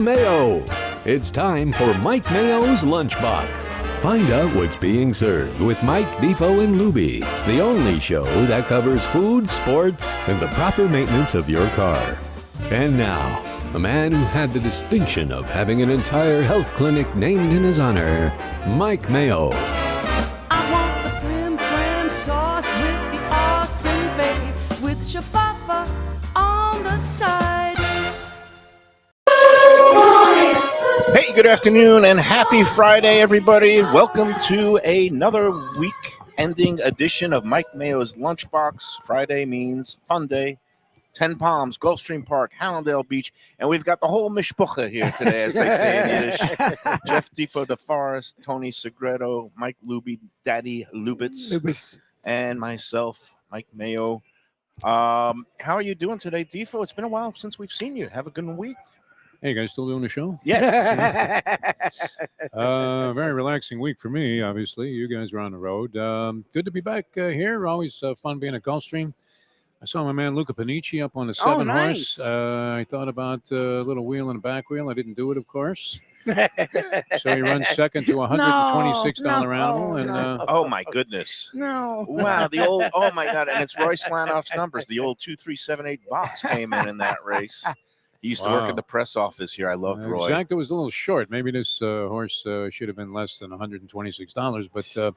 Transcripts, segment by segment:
Mayo. It's time for Mike Mayo's Lunchbox. Find out what's being served with Mike, Defo and Lubie, the only show that covers food, sports, and the proper maintenance of your car. And now, a man who had the distinction of having an entire health clinic named in his honor, Mike Mayo. I want the flim sauce with the awesome fave, with shafafa on the side. Hey, good afternoon and happy Friday, everybody. Welcome to another week-ending edition of Mike Mayo's Lunchbox. Friday means fun day. 10 Palms, Gulfstream Park, Hallandale Beach, and we've got the whole mishpucha here today, as they say in Yiddish. Jeff Defo DeForest, Tony Segredo, Mike Lubie, Daddy Lubitz, and myself, Mike Mayo. How are you doing today, Defo? It's been a while since we've seen you. Have a good week. Hey, you guys still doing the show? Yes. Very relaxing week for me, obviously. You guys are on the road. Good to be back here. Always fun being at Gulfstream. I saw my man Luca Panici up on the 7 nice. horse. I thought about a little wheel and a back wheel. I didn't do it, of course. So he runs second to a $126 animal. And oh, my goodness. No. Wow, the old, oh, my God. And it's Roy Slanoff's numbers. The old 2378 box came in that race. He used to work at the press office here. I loved Roy. Exactly, was a little short. Maybe this horse should have been less than $126, but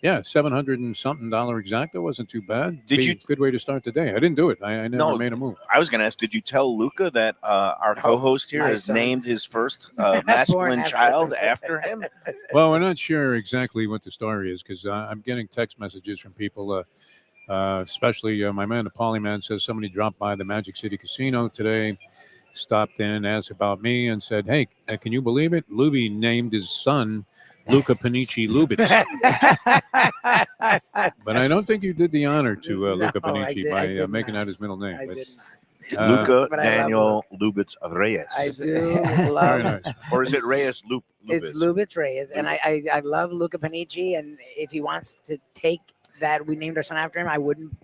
yeah, $700 and something exacta wasn't too bad. Good way to start the day. I didn't do it. I never made a move. I was going to ask, did you tell Luca that our co-host here has named his first masculine child after him? Well, we're not sure exactly what the story is because I'm getting text messages from people, especially my man, the Polyman, says somebody dropped by the Magic City Casino today, stopped in, asked about me, and said, hey, can you believe it? Lubie named his son Luca Panici Lubitz. But I don't think you did the honor to Luca Panici by making that his middle name. I did not. Luca Daniel Lubitz Reyes. I do love Very nice. Or is it Reyes Lubitz? It's Lubitz Reyes, and I love Luca Panici, and if he wants to take that, we named our son after him, I wouldn't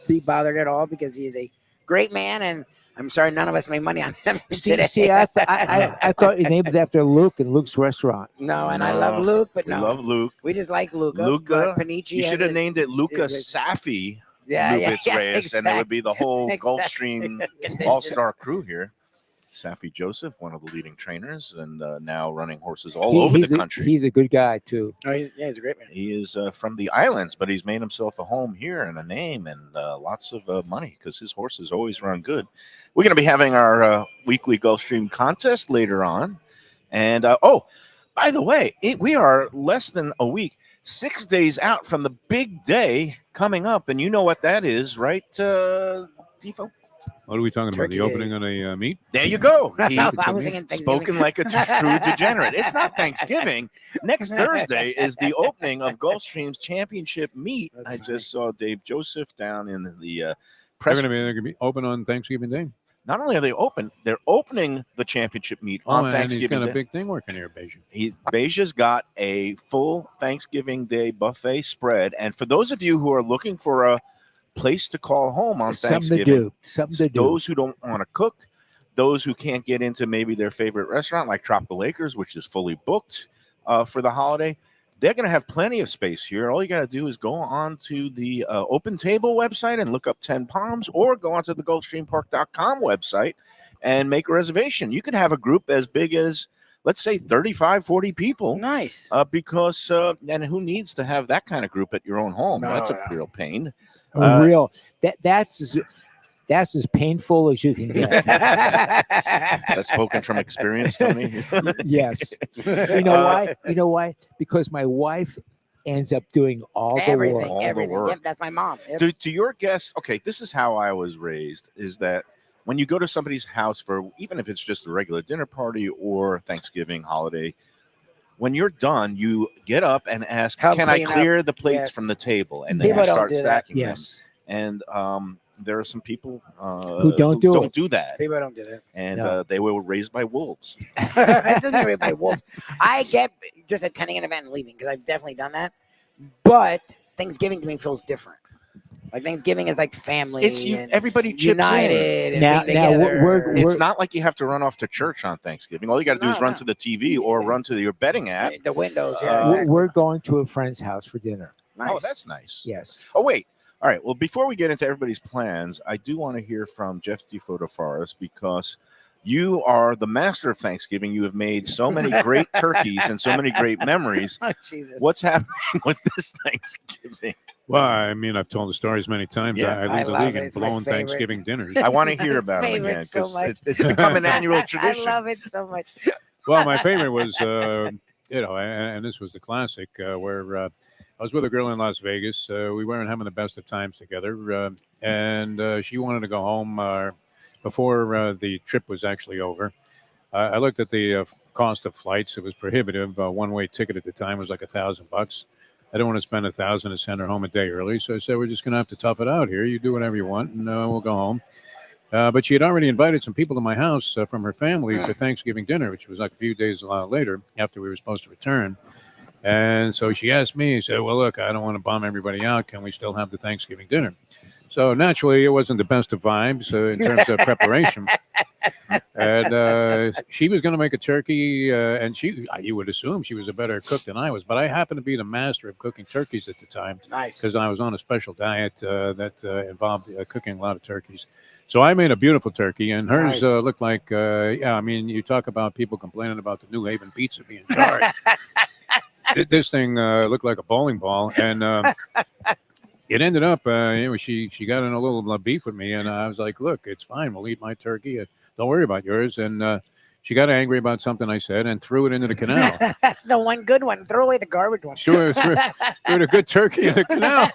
be bothered at all because he is a great man, and I'm sorry none of us made money on him. See, I thought you named it after Luke and Luke's restaurant. No, and I love Luke, but no. We love Luke. We just like Luca. Luca. Panici. You should have named it Luca Safi Lubitz Reyes, exactly. and it would be the whole Exactly. Gulfstream all-star crew here. Safi Joseph, one of the leading trainers, and now running horses all over the country. He's a good guy, too. Oh, he's a great man. He is from the islands, but he's made himself a home here and a name and lots of money because his horses always run good. We're going to be having our weekly Gulfstream contest later on. And, by the way, we are less than a week, 6 days out from the big day coming up. And you know what that is, right, Defo? What are we talking about? Turkey The opening of a meet? There you go. He I was thinking Thanksgiving. spoken like a true degenerate. It's not Thanksgiving. Next Thursday is the opening of Gulfstream's championship meet. That's I just saw Dave Joseph down in the They're press. going to be open on Thanksgiving Day. Not only are they open, they're opening the championship meet on And he's Thanksgiving got a Day. big thing working here, Beja. Beja's got a full Thanksgiving Day buffet spread. And for those of you who are looking for a place to call home on Thanksgiving, Something to do. those who don't want to cook, those who can't get into maybe their favorite restaurant like Tropical Acres, which is fully booked for the holiday, they're going to have plenty of space here. All you got to do is go on to the Open Table website and look up 10 Palms, or go onto the GulfstreamPark.com website and make a reservation. You could have a group as big as, let's say, 35, 40 people. Nice. Because, and who needs to have that kind of group at your own home? No, That's a no. real pain. Real. That's as painful as you can get. That's spoken from experience, Tony. Yes. You know why? You know why? Because my wife ends up doing all the Everything, work. All the everything. work. Yep, that's my mom. Yep. To your guests, okay, this is how I was raised, is that when you go to somebody's house for, even if it's just a regular dinner party or Thanksgiving holiday, when you're done, you get up and ask, Help can I clean up." clear the plates Yeah. from the table? And then People you don't start do that. stacking Yes. them. And there are some people Who don't do it. that. People don't do that. And No. they were raised by wolves. That doesn't mean by wolf. I get just attending an event and leaving because I've definitely done that. But Thanksgiving to me feels different. Like Thanksgiving is like family. It's and everybody chips united. in. And being together. It's not like you have to run off to church on Thanksgiving. All you got to do is run to the TV or run to your betting app. The windows. We're going to a friend's house for dinner. Nice. Oh, that's nice. Yes. Oh, wait. All right. Well, before we get into everybody's plans, I do want to hear from Jeff Defo because you are the master of Thanksgiving. You have made so many great turkeys and so many great memories. Oh, Jesus. What's happening with this Thanksgiving? Well, I mean, I've told the stories many times. Yeah. I lead the love league it. in It's my blown favorite. Thanksgiving dinners. I want to hear about it Favorite again so because much. it's become an annual I tradition. love it so much. Well, my favorite was, and this was the classic, where I was with a girl in Las Vegas. We weren't having the best of times together, and she wanted to go home before the trip was actually over. I looked at the cost of flights. It was prohibitive. One-way ticket at the time was like $1,000. I don't want to spend $1,000 to send her home a day early, so I said, we're just going to have to tough it out here. You do whatever you want, and we'll go home. But she had already invited some people to my house from her family for Thanksgiving dinner, which was like a few days later after we were supposed to return. And so she asked me, she said, well, look, I don't want to bum everybody out. Can we still have the Thanksgiving dinner? So naturally, it wasn't the best of vibes in terms of preparation. And she was going to make a turkey, and you would assume she was a better cook than I was. But I happened to be the master of cooking turkeys at the time. Nice. Because I was on a special diet that involved cooking a lot of turkeys. So I made a beautiful turkey, and hers Nice. looked like, I mean, you talk about people complaining about the New Haven pizza being charred. This thing looked like a bowling ball, and it ended up, she got in a little beef with me, and I was like, look, it's fine. We'll eat my turkey. Don't worry about yours. And she got angry about something I said and threw it into the canal. The one good one. Throw away the garbage one. threw a good turkey in the canal.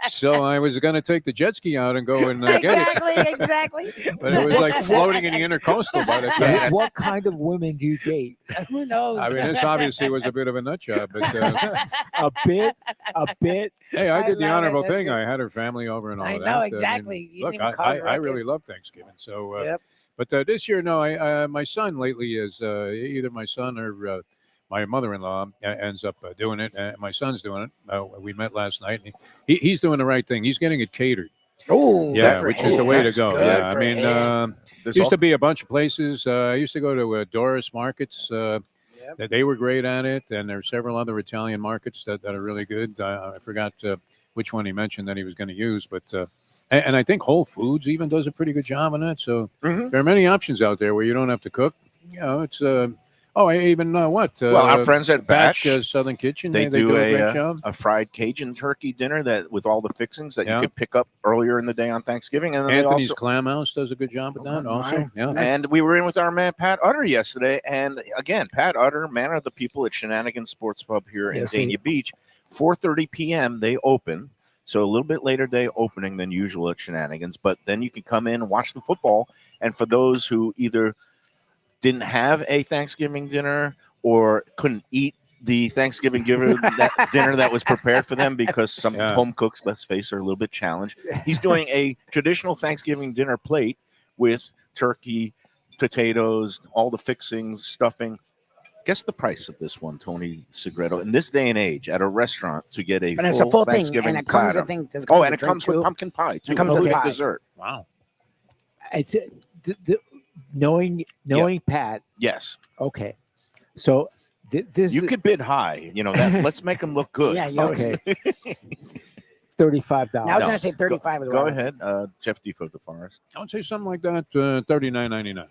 So I was going to take the jet ski out and go and get it. Exactly. But it was like floating in the intercoastal by the time. What kind of women do you date? Who knows? I mean, this obviously was a bit of a nut job, but A bit. hey, I did the love it. honorable That's thing. good. I had her family over and all I of that. know, I mean, exactly. You look, didn't even I cause really ruckus. love Thanksgiving. So, Yep. but this year, no, my son lately is either my son or my mother-in-law ends up doing it. My son's doing it. We met last night. And he's doing the right thing. He's getting it catered. Oh, Yeah, which is the way to That's go. good Yeah, I for mean, him. used to be a bunch of places. I used to go to Doris Markets. That they were great at it, and there are several other Italian markets that are really good. I forgot which one he mentioned that he was going to use, but and I think Whole Foods even does a pretty good job on that. So there are many options out there where you don't have to cook. You know, it's Well, our friends at Batch, Southern Kitchen, they do a great job. a fried Cajun turkey dinner that with all the fixings that Yeah. you could pick up earlier in the day on Thanksgiving. And then Anthony's they also, Clam House does a good job at that also. Yeah. and we were in with our man Pat Utter yesterday, and again, Pat Utter, man of the people at Shenanigans Sports Pub here in Yes, Dania Beach. 4:30 p.m. they open, so a little bit later day opening than usual at Shenanigans. But then you can come in and watch the football. And for those who either didn't have a Thanksgiving dinner or couldn't eat the Thanksgiving dinner that was prepared for them because some home cooks, let's face it, are a little bit challenged. He's doing a traditional Thanksgiving dinner plate with turkey, potatoes, all the fixings, stuffing. Guess the price of this one, Tony Segreto, in this day and age at a restaurant to get a And it's a full thing, Thanksgiving and it comes, platter. I think, Oh, and it comes with pumpkin pie, too. It comes with including pie. dessert. Wow. It's knowing Pat. Yes. Okay, so this You could bid high. You know, that. Let's make them look good. Yeah, you know, okay. $35. Now I was going to say 35 as well. Go ahead, Jeff Defo DeForest. I would say something like that, $39.99.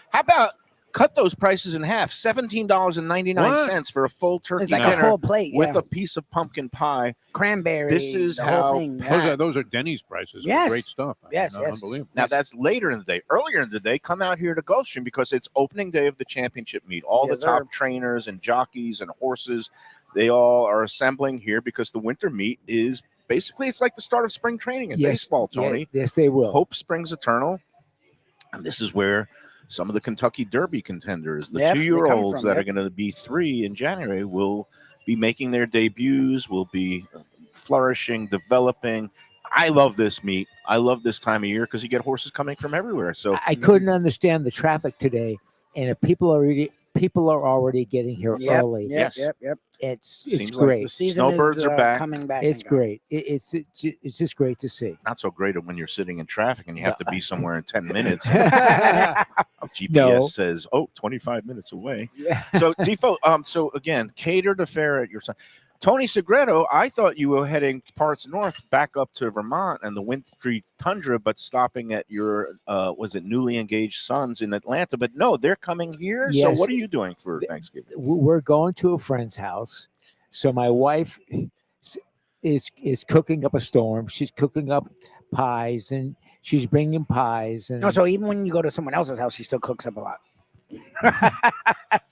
How about cut those prices in half? $17.99 for a full turkey It's like dinner a full plate with yeah. a piece of pumpkin pie. Cranberry. This is the how- whole thing. Those are Denny's prices. Yes. Great stuff. I mean, Yes, yes. Unbelievable. Now that's later in the day. Earlier in the day, come out here to Gulfstream because it's opening day of the championship meet. All Yes, the top sir. trainers and jockeys and horses, they all are assembling here because the winter meet is basically it's like the start of spring training in baseball, Tony. Yes, they will. Hope springs eternal, and this is where some of the Kentucky Derby contenders, the Yep, they come 2-year-olds from, that are yep. going to be 3 in January, will be making their debuts, will be flourishing, developing. I love this meet. I love this time of year because you get horses coming from everywhere. So I couldn't understand the traffic today, and if people are people are already getting here early. Yes. Yep. It's Seems like great. The season Snowbirds is are back. coming back. It's and going. great. It's just great to see. Not so great when you're sitting in traffic and you have to be somewhere in 10 minutes. GPS No. says, 25 minutes away. Yeah. So, Defo, so again, cater the fare at your son. Tony Segreto, I thought you were heading parts north back up to Vermont and the wintry tundra, but stopping at your, was it newly engaged sons in Atlanta? But no, they're coming here. Yes. So what are you doing for Thanksgiving? We're going to a friend's house. So my wife is cooking up a storm. She's cooking up pies and she's bringing pies. And No, so even when you go to someone else's house, she still cooks up a lot.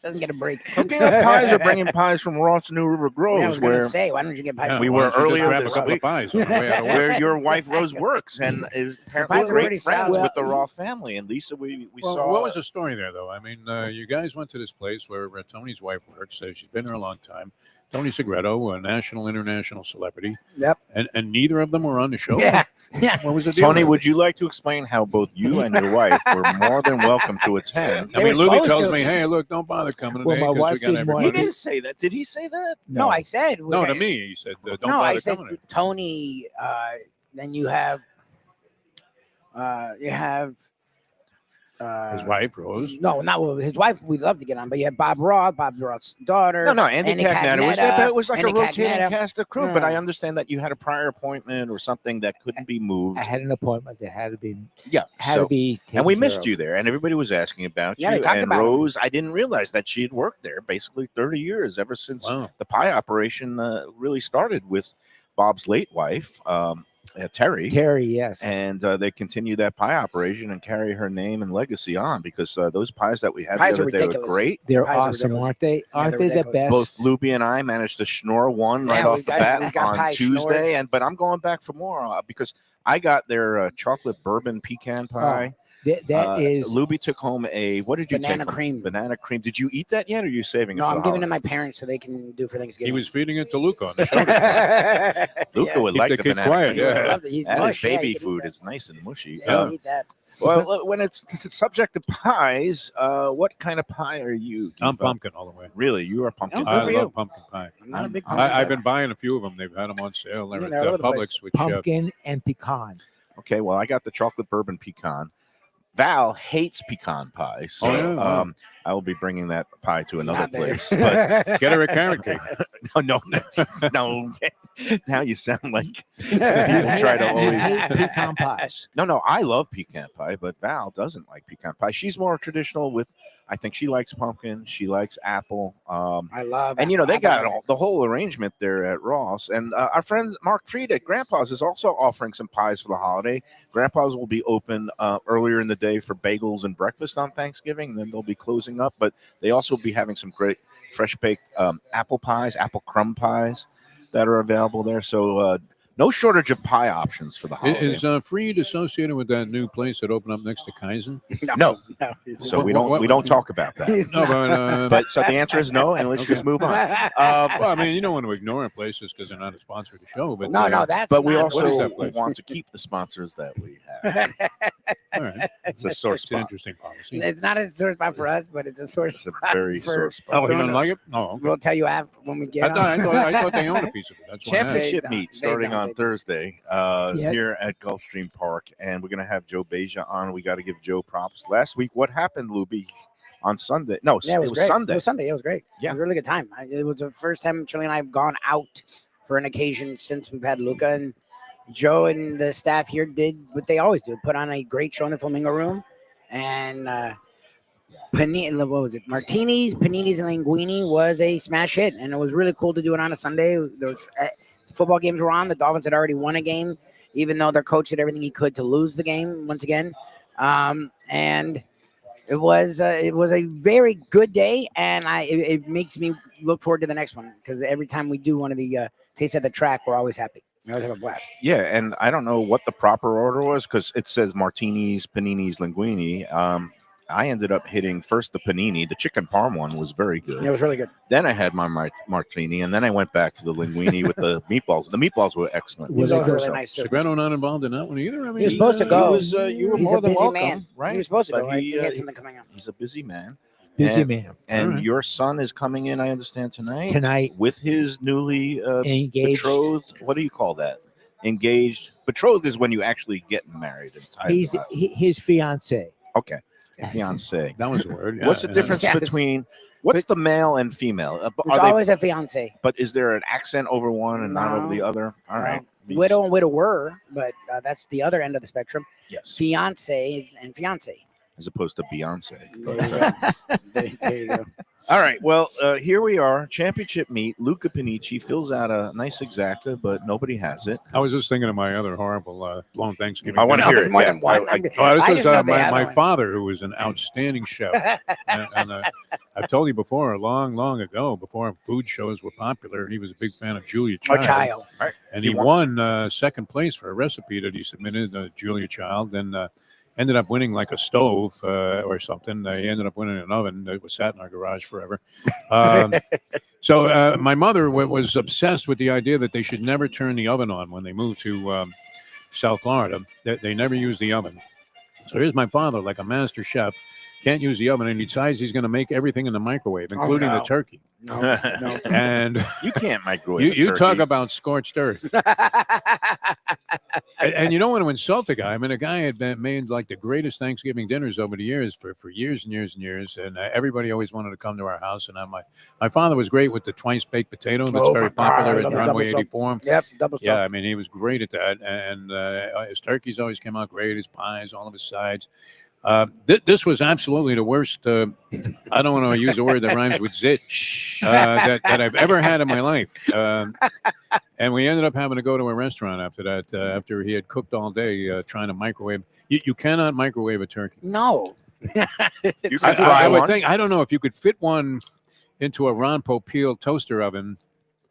Doesn't get a break. Cooking up pies or bringing pies from Ross New River Yeah, I Groves, was going where to say, why don't you get pies? Yeah, from we why were don't you just earlier grab this a couple week. of pies on the way out of work? where your wife Rose works and is apparently pies are great pretty friends solid. with the Roth family. And Lisa, we Well, saw. what was the story there, though? I mean, you guys went to this place where Tony's wife works. She's been there a long time. Tony Segreto, a national, international celebrity. Yep. And neither of them were on the show. Yeah. What was the deal? Tony, there? would you like to explain how both you and your wife were more than welcome to attend? I They mean, were Lubie supposed tells to. me, hey, look, don't bother coming Well, today my 'cause wife we got didn't want He everybody. didn't say that. Did he say that? No, I said. No, to me, he said, don't No, I bother said coming. Tony. Then you have. His wife, Rose. No, not with his wife. We'd love to get on, but you have Bob Roth's daughter. No, Andy Cagnetta was there, but it was like Andy a rotating Cagnetta. cast of crew. But Yeah. I understand that you had a prior appointment or something that couldn't be moved. I had an appointment that had to be Yeah, had so- to be and we taken missed care of. you there, and everybody was asking about Yeah, you. they talked And about it. Rose, I didn't realize that she had worked there basically 30 years, ever since Wow. the pie operation really started with Bob's late wife, Terry. Terry, yes. And they continue that pie operation and carry her name and legacy on because those pies that we had Pies the are other day were ridiculous. great. They're pies are awesome, ridiculous. aren't they? Aren't they're they the ridiculous. best? Both Lubie and I managed to schnorr one right Yeah, off we've the got- bat we've got on pie Tuesday, but I'm going back for more because I got their chocolate bourbon pecan pie. That is Lubie took home a what did you Banana take home? cream. Banana cream. Did you eat that yet, or are you saving it? No, for I'm the giving it to holiday? my parents so they can do for He Thanksgiving. was feeding it to Luca on the show. Luca would Keep like the the kid banana quiet, cream. yeah. I love that. He's That is mush. Yeah, baby you can eat food. that. It's nice and mushy. Yeah, you can eat that. Well, when it's subject to pies, what kind of pie are you? I'm Defo? pumpkin all the way. Really, you are pumpkin. Oh, good I for love you. pumpkin pie. I'm not a big I've been buying a few of them. They've had them on sale. They're Yeah, at they're all over the place. Publix, which pumpkin and pecan. Okay, well, I got the chocolate bourbon pecan. Val hates pecan pie, so Oh, yeah, wow. I will be bringing that pie to another Not there. place. But get her a carrot cake. no. Now you sound like you try to I always. hate pecan pies. No, I love pecan pie, but Val doesn't like pecan pie. She's more traditional with. I think she likes pumpkin. She likes apple. I love. And they apple got pie. the whole arrangement there at Ross. And our friend Mark Fried at Grandpa's is also offering some pies for the holiday. Grandpa's will be open earlier in the day for bagels and breakfast on Thanksgiving. And then they'll be closing up. But they also will be having some great fresh baked apple pies, apple crumb pies that are available there. So no shortage of pie options for the holiday. Is Freed associated with that new place that opened up next to Kaizen? No. he's So What- we don't what- talk about that. He's No, not. but But so the answer is no, and let's just move on. not. well, I mean, you don't want to ignore places because they're not a sponsor of the show. But no, that's. But we not What is also that place? want to keep the sponsors that we have. all right, It's a sore it's an spot. interesting policy. It's not a sore spot for us, but it's a sore It's a spot very for. sore Oh, spot. you don't like it? No, okay. We'll tell you after when we I get thought, I, on. thought, I thought they owned a piece of it. That's why I asked. Championship They meet don't. starting They on don't. Thursday Yeah. here at Gulfstream Park, and we're going to have Joe Beja on. We got to give Joe props. Last week, what happened, Lubie, on Sunday? No, Yeah, it was great. Sunday. It was Sunday. It was great. Yeah. It was a really good time. It was the first time Shirley and I have gone out for an occasion since we've had Luca, and Joe and the staff here did what they always do: put on a great show in the Flamingo Room, and what was it? Martinis, paninis, and linguini was a smash hit, and it was really cool to do it on a Sunday. The football games were on. The Dolphins had already won a game, even though their coach did everything he could to lose the game once again. And it was a very good day, and it makes me look forward to the next one because every time we do one of the Taste at the Track, we're always happy. We always have a blast. Yeah, and I don't know what the proper order was because it says martinis, paninis, linguini. I ended up hitting first the panini. The chicken parm one was very good. It was really good. Then I had my martini, and then I went back to the linguini with the meatballs. The meatballs were excellent. Was It it was good? really nice. too. Segreto not involved in that one either. I mean, He was supposed to go. You were He's more a than busy welcome, man. right? He was supposed to But go. I think he had something coming up. He's a busy man. Busy And- man. And All right. your son is coming in, I understand, Tonight, with his newly engaged. betrothed. What do you call that? Engaged. Betrothed is when you actually get married and tied. He's to the house. his fiance. Okay. Fiance. That was the word. What's the yeah. difference Yes. between what's the male and female? It's Are they? always a fiance. But is there an accent over one and not over No. the other? All right. Widow and widower, but that's the other end of the spectrum. Yes. Fiance and fiance. As opposed to Beyonce. There you go. there you go. All right. Well, here we are. Championship meet. Luca Panici fills out a nice exacta, but nobody has it. I was just thinking of my other horrible long Thanksgiving. I want to dinner. hear it. More Yeah. than one. I- Oh, this I was just know they my, have my one. father, who was an outstanding chef. and I've told you before, long ago, before food shows were popular, he was a big fan of Julia Or Child. child. And He he won second place for a recipe that he submitted, Julia Child, and ended up winning like a stove or something. He ended up winning an oven that was sat in our garage forever. So my mother was obsessed with the idea that they should never turn the oven on when they moved to South Florida. They never use the oven. So here's my father, like a master chef, can't use the oven, and he decides he's going to make everything in the microwave, including the no. turkey. No, no. And You can't microwave. you a talk turkey. about scorched earth. And you don't want to insult a guy. I mean, a guy had made like the greatest Thanksgiving dinners over the years for years and years and years. And everybody always wanted to come to our house. And my father was great with the twice baked potato that's Oh, very my God, popular I at love Runway double 84. Yep, double Yeah, stuff. I mean, he was great at that. And his turkeys always came out great, his pies, all of his sides. This was absolutely the worst. I don't want to use a word that rhymes with zit that I've ever had in my life. And we ended up having to go to a restaurant after that. After he had cooked all day trying to microwave. You cannot microwave a turkey. No. You It's- can it's- try I would one. think. I don't know if you could fit one into a Ron Popeil toaster oven,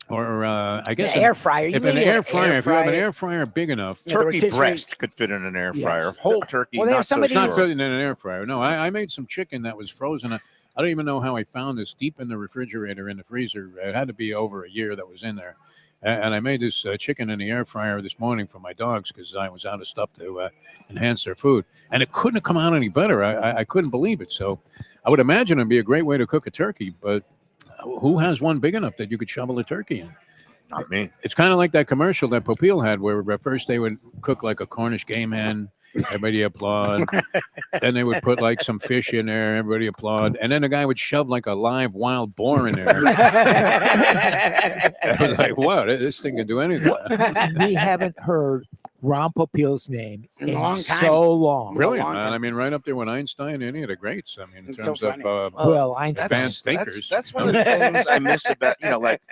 or I guess the air fryer. You if an need air fryer. If you have an fryer. air fryer big enough. Yeah, the Turkey rotisserie- breast could fit in an air Yes. fryer. Whole turkey. Well, they have not so somebody- It's not sure. put in an air fryer. No, I made some chicken that was frozen. I don't even know how I found this deep in the refrigerator, in the freezer. It had to be over a year that was in there. And I made this chicken in the air fryer this morning for my dogs because I was out of stuff to enhance their food. And it couldn't have come out any better. I couldn't believe it. So I would imagine it'd be a great way to cook a turkey. But who has one big enough that you could shovel a turkey in? Not me. It's kind of like that commercial that Popeil had where first they would cook like a Cornish game hen. Everybody applaud. Then they would put like some fish in there. Everybody applaud. And then the guy would shove like a live wild boar in there. I was like, wow, this thing can do anything. We haven't heard Ron Popeil's name In in a long time. so long. Brilliant, long man. time. I mean, right up there with Einstein, any of the greats. I mean, in It's so terms of funny. Well, Einstein. advanced thinkers. That's one of the things I miss about, like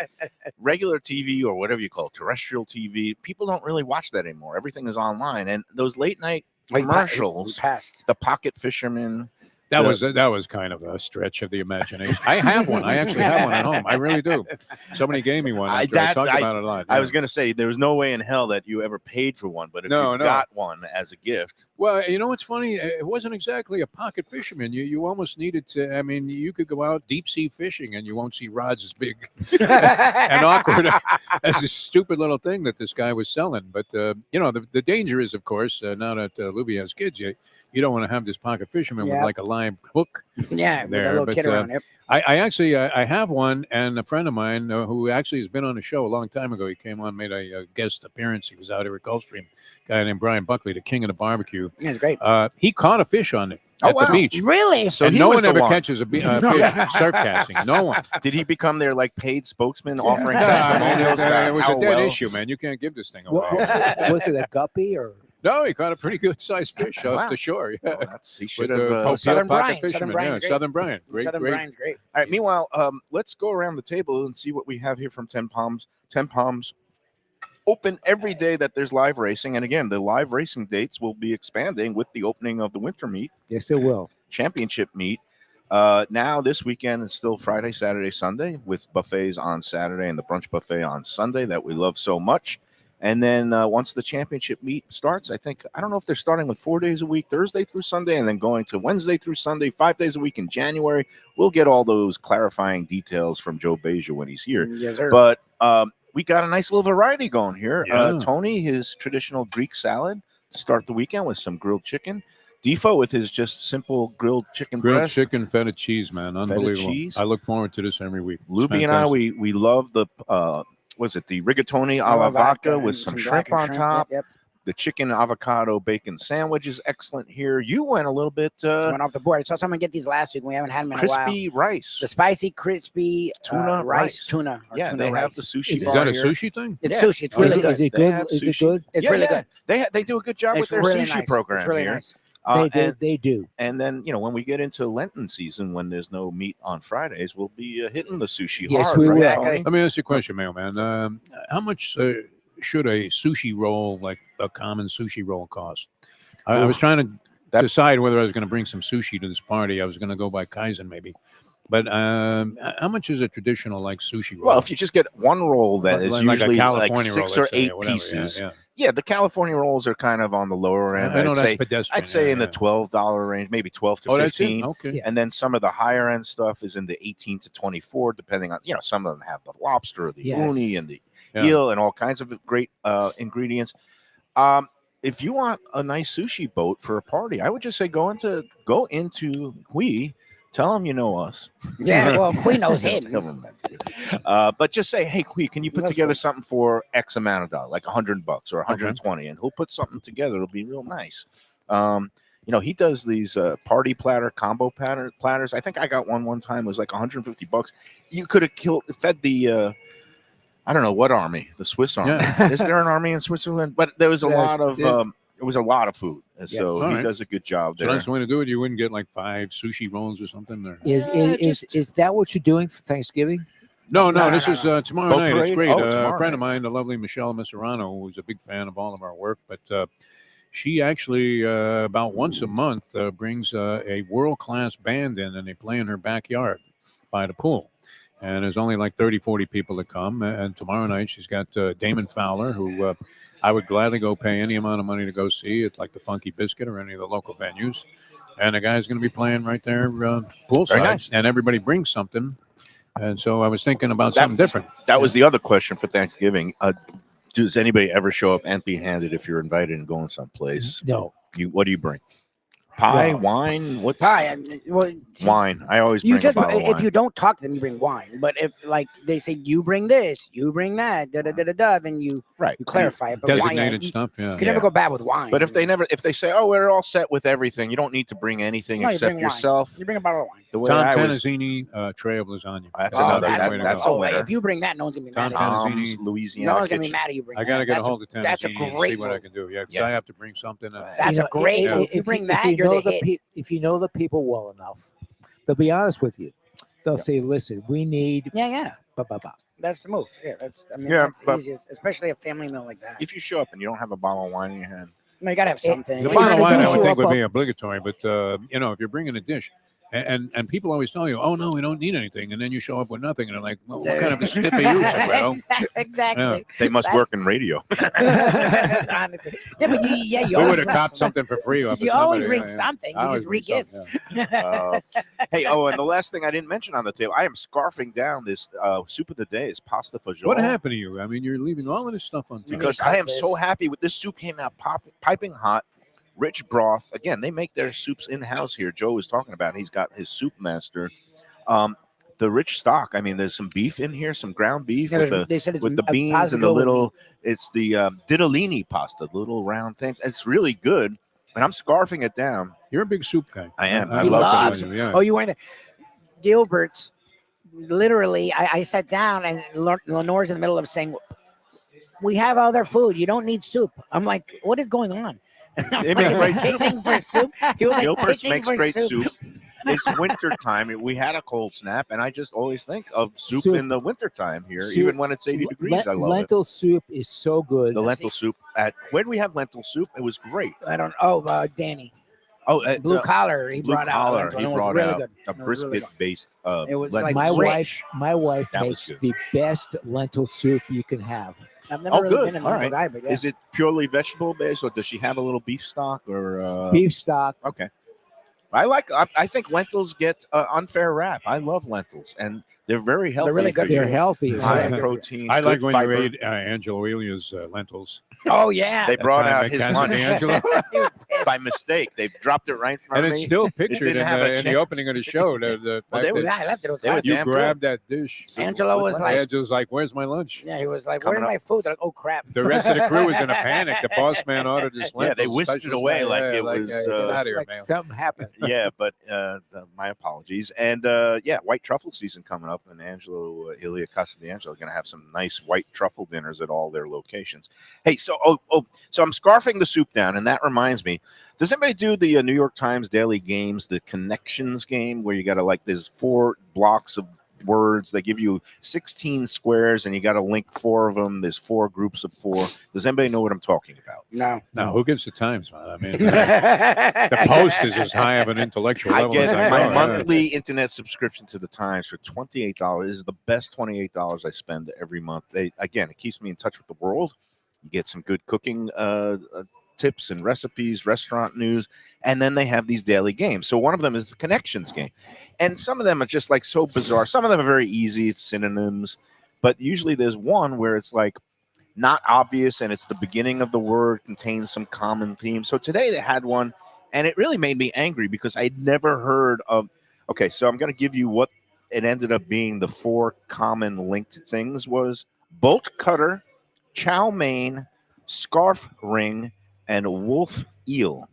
regular TV or whatever you call it, terrestrial TV. People don't really watch that anymore. Everything is online. And those late night We commercials, passed. the pocket fisherman. That was kind of a stretch of the imagination. I have one. I actually have one at home. I really do. Somebody gave me one. After I talked about it a lot. I was going to say there was no way in hell that you ever paid for one, but if No, you no. got one as a gift, Well, you know what's funny? It wasn't exactly a pocket fisherman. You almost needed to. I mean, you could go out deep sea fishing and you won't see rods as big and awkward as this stupid little thing that this guy was selling. But the danger is, of course, now that Lubie has kids, you don't want to have this pocket fisherman with Yeah. like a live hook. Yeah, with a There, little but, kid around. Yep. I actually I have one, and a friend of mine who actually has been on the show a long time ago. He came on, made a guest appearance. He was out here at Gulfstream. A guy named Brian Buckley, the king of the barbecue. Yeah, it's great. He caught a fish on it Oh, at the wow. beach. Really? so And he no was one the ever one. catches a fish surf casting. No one. Did he become their like paid spokesman offering No, testimonials about it was how a dead well- issue, man. You can't give this thing away. Was it a guppy or? No, he caught a pretty good sized fish Wow. off the shore. Yeah. Oh, he should With have. the Popeil Southern pocket Brian. Southern fisherman. Brian's Yeah, great. Southern Brian. Great, Southern great. Brian's great. All right. Meanwhile, let's go around the table and see what we have here from Ten Palms. Ten Palms open every day that there's live racing, and again, the live racing dates will be expanding with the opening of the winter meet, Yes, it will. championship meet. Now this weekend is still Friday, Saturday, Sunday, with buffets on Saturday and the brunch buffet on Sunday that we love so much. And then once the championship meet starts, I don't know if they're starting with 4 days a week, Thursday through Sunday, and then going to Wednesday through Sunday, 5 days a week in January. We'll get all those clarifying details from Joe Beja when he's here. Yes, sir. But we got a nice little variety going here. Yeah. Tony, his traditional Greek salad to start the weekend with some grilled chicken. Defo with his just simple grilled chicken Grilled breast. chicken, feta cheese, man, unbelievable. cheese. I look forward to this every week. It's Lubie and I, fantastic. we love the was it the rigatoni I alla love vodka vodka with and some black shrimp and on top. Yep. The chicken avocado bacon sandwich is excellent here. You went a little bit Went off the board. I saw someone get these last week. We haven't had them in a while. crispy rice. The spicy, crispy Tuna rice. tuna. Or Yeah, tuna they rice. have the sushi Is bar that a here. sushi thing? It's Yeah. sushi. It's Oh, really is good. Is it They good? have Is it sushi. good? It's Yeah, really yeah. good. They do a good job It's with their really sushi nice. program It's really here. nice. They do. And then, when we get into Lenten season, when there's no meat on Fridays, we'll be hitting the sushi Yes, hard. we right, will. Exactly. Tony? Let me ask you a question, mailman. How much should a sushi roll, like a common sushi roll, cost? I was trying to decide whether I was going to bring some sushi to this party. I was going to go by Kaizen maybe. But how much is a traditional like sushi roll? Well, if you just get one roll that is like usually a California roll, 6 or let's say, 8 whatever. pieces. Yeah, Yeah, the California rolls are kind of on the lower end. I know I'd that's say, pedestrian. I'd say yeah, in the yeah. $12 range, maybe 12 to Oh, that's 15. it? Okay. Yeah. And then some of the higher end stuff is in the 18 to 24, depending on, some of them have the lobster, the Yes. uni, and the Yeah. eel, and all kinds of great ingredients. If you want a nice sushi boat for a party, I would just say go into Hui, tell them you know us. Yeah, well, Queen knows him. But just say, hey, Hui, can you put That's together good. something for X amount of dollars, like $100 or 120, and he'll put something together. It'll be real nice. He does these party platter combo platters. I think I got one time. It was like $150. You could have fed the I don't know what army, the Swiss army. Yeah. Is there an army in Switzerland? But there was a Yes, lot of yes. it was a lot of food, and Yes. so All he right. does a good job So there. that's the way to do it. You wouldn't get like 5 sushi rolls or something. Or... Is that what you're doing for Thanksgiving? No, No, this no, is tomorrow Boat night. It's parade? great. Oh, A tomorrow friend of night. mine, the lovely Michelle Miserano, who's a big fan of all of our work, but she actually about once a month brings a world-class band in, and they play in her backyard by the pool. And there's only like 30, 40 people that come. And tomorrow night, she's got Damon Fowler, who I would gladly go pay any amount of money to go see. It's like the Funky Biscuit or any of the local venues. And the guy's going to be playing right there poolside. Very nice. And everybody brings something. And so I was thinking about something different. That was the other question for Thanksgiving. Does anybody ever show up empty-handed if you're invited and going someplace? No. What do you bring? Pie, Well, wine? What's Hi. Well, wine? I always bring you just a bottle of if wine. you don't talk to them, you bring wine. But if like they say you bring this, you bring that, then you Right. clarify it. But wine, Designated you stuff, yeah. can never go bad with wine. But if they say, oh, we're all set with everything, you don't need to bring anything No, you except bring wine. yourself. you bring a bottle of wine. The way Tom I was, Tennessini, tray of lasagna. That's Oh, another. that's, way to That's go. a oh, winner. if you bring that, no one's gonna be mad. Tom at you. Tom's Tennessini. Louisiana No one's gonna be Kitchen. mad at you. Bring I got to that. get a hold of Tennessini That's a and see great what I move. can do. Yeah, 'cause Yeah. I have to bring something. That's a great Yeah. move. You bring that, you're the hit. if you know the people well enough, they'll be honest with you. They'll say, "Listen, we need." Yeah. Ba, ba, ba. That's the move. Yeah, that's. I mean, Yeah, that's but- easiest, especially a family meal like that. If you show up and you don't have a bottle of wine in your hand, No, you gotta have something. The Well, bottom you line, I show would think, up would on- be obligatory. But if you're bringing a dish, and people always tell you, "Oh no, we don't need anything," and then you show up with nothing, and they're like, "Well, what kind of a stiff are you, Sombrero?" Exactly. they must work in radio. Honestly. Yeah, but you We always would have bring copped something. something for free. Off of You always somebody, bring yeah, yeah. something. I You always just bring re-gift. something, yeah. Hey, and the last thing I didn't mention on the table, I am scarfing down this soup of the day is pasta fagioli. What happened to you? I mean, you're leaving all of this stuff on table. Because I am so happy with this soup. Came out piping hot, rich broth. Again, they make their soups in house here. Joe was talking about it. He's got his soup master. The rich stock. I mean, there's some beef in here, some ground beef Yeah, with they said it's the a beans and the positive little. It's the ditalini pasta, the little round things. It's really good, and I'm scarfing it down. You're a big soup guy. I am. I I He love loves. soup. Yeah. Oh, you weren't there. Gilbert's. Literally, I sat down and Lenore's in the middle of saying, "We have other food. You don't need soup." I'm like, "What is going on?" They make great pitching for soup. He was like, Gilbert's pitching makes for great soup. It's winter time. We had a cold snap, and I just always think of soup Soup. in the winter time here, Soup. even when it's 80 degrees. I love Lentil soup is so good. the lentil soup. Where do we have lentil soup? It was great. I don't. Oh, Danny, Oh, blue collar. He blue brought collar. out. He It was brought really out good. a It was really good. brisket-based. It was lentil like my soup. rich. wife That was makes good. the best lentil soup you can have. I've never Oh, really good. been a All lentil right. guy, but yeah. Is it purely vegetable based, or does she have a little beef stock or? Beef stock. Okay. I think lentils get unfair rap. I love lentils, and they're very healthy. really for good. They're you. healthy. as High well. in protein. I like good when fiber. you ate Angelo Elia's lentils. Oh yeah. They brought That time out at his Casa lunch. d'Angelo. He was pissed. by mistake. They dropped it right in front And of it's me. still pictured didn't in have a the chance. opening of the show. The Well, fact they were- that Yeah, I left it. It was They were fine. you damn good. grabbed that dish. Angelo was like, Angela's like, "Where's my lunch?" yeah, he was like, coming "Where's my food?" They're like, "Oh crap." The rest of the crew was in a panic. The boss man ordered this. Yeah, they lentils, whisked it special away style. like Yeah, it was, get out of here, Like man. something happened. Yeah, but my apologies. And yeah, white truffle season coming up, and Angelo Ilia Casa D'Angelo are going to have some nice white truffle dinners at all their locations. Hey, so so I'm scarfing the soup down, and that reminds me. Does anybody do the New York Times daily games, the connections game, where you got to there's 4 blocks of words. They give you 16 squares, and you got to link 4 of them. There's 4 groups of 4. Does anybody know what I'm talking about? No. Now, who gives the Times, man? I mean, the Post is as high of an intellectual I level get as I my know. monthly internet subscription to the Times for $28. This is the best $28 I spend every month. Again, it keeps me in touch with the world. You get some good cooking tips and recipes, restaurant news, and then they have these daily games. So one of them is the connections game. And some of them are just so bizarre. Some of them are very easy. It's synonyms. But usually there's one where it's not obvious and it's the beginning of the word, contains some common theme. So today they had one, and it really made me angry because I'd never heard of. Okay, so I'm going to give you what it ended up being. The 4 common linked things was bolt cutter, chow mein, scarf ring, and wolf eel.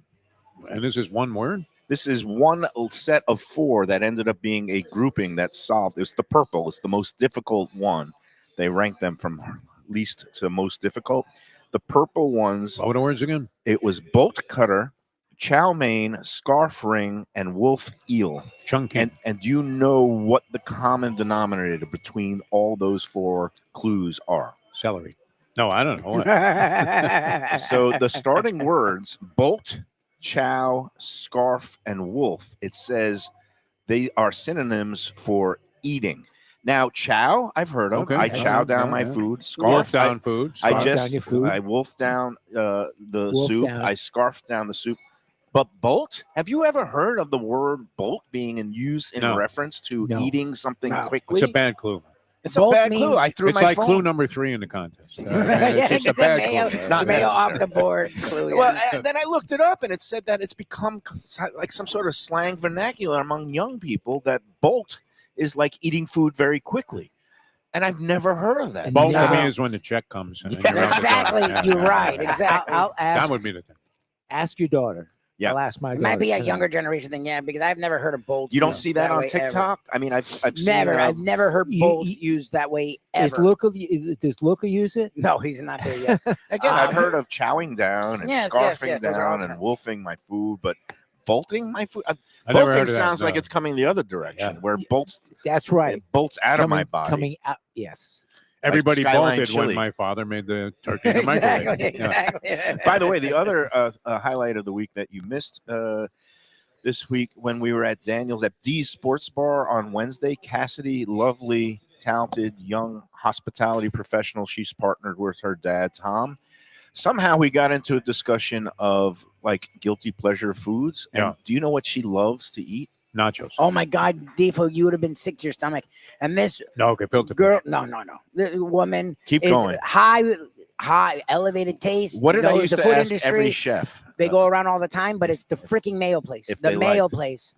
And this is one word? This is one set of 4 that ended up being a grouping that solved. It's the purple. It's the most difficult one. They ranked them from least to most difficult. The purple ones, What were the words again? it was bolt cutter, chow mein, scarf ring, and wolf eel. Chunky. And do you know what the common denominator between all those 4 clues are? Celery. No, I don't know. So the starting words, bolt, chow, scarf, and wolf, it says they are synonyms for eating. Now, chow, I've heard of. Okay. I Yeah. chow down my Yeah. food. Wolf Scarf, down food. I Scarf just down your food. I wolf down the Wolf soup. down. I scarf down the soup. But bolt? Have you ever heard of the word bolt being used in No. reference to No. eating something No. quickly? It's a bad clue. It's a Bolt bad clue. means- I threw It's my like phone. clue number 3 in the contest. Yeah, It's just a get the bad Mayo, clue. It's not Mayo off necessary. the board. Clue, Well, yeah. and then I looked it up, and it said that it's become like some sort of slang vernacular among young people that bolt is like eating food very quickly. And I've never heard of that. And Both Yeah. for me is when the check comes. And Yeah, you're out the door. exactly. Yeah, You're yeah, right. yeah. Exactly. I'll That ask would be the thing. ask your daughter. Yeah. I'll ask my It daughter. might be a tonight. younger generation thing, yeah, because I've never heard of bolt. You don't used see that on way ever. TikTok? I mean, I've seen Never. it. I've never heard You- bolt you- used that way Is ever. does Luca use it? No, he's not there yet. Again, I've Um, heard of chowing down and yes, scarfing yes, those are all down and terms. wolfing my food, but bolting my food? I never Bolting heard of that. sounds like no. it's coming the other direction, Yeah. where bolts That's right. it bolts out of my Coming- body. Coming out. Yes. Everybody Skyline bolted when chili. my father made the turkey in the microwave. exactly. Yeah. Exactly. By the way, the other highlight of the week that you missed this week when we were at Daniel's at D's Sports Bar on Wednesday, Cassidy, lovely, talented, young hospitality professional. She's partnered with her dad, Tom. Somehow we got into a discussion of guilty pleasure foods. And Yeah. do you know what she loves to eat? Nachos. Oh my God, Defo, you would have been sick to your stomach. And this No, okay, filter. girl, no. The woman Keep is going. high, elevated taste. What did I knows used the to food ask industry. every chef? They go around all the time, but it's the freaking Mayo place. If The they Mayo liked. place.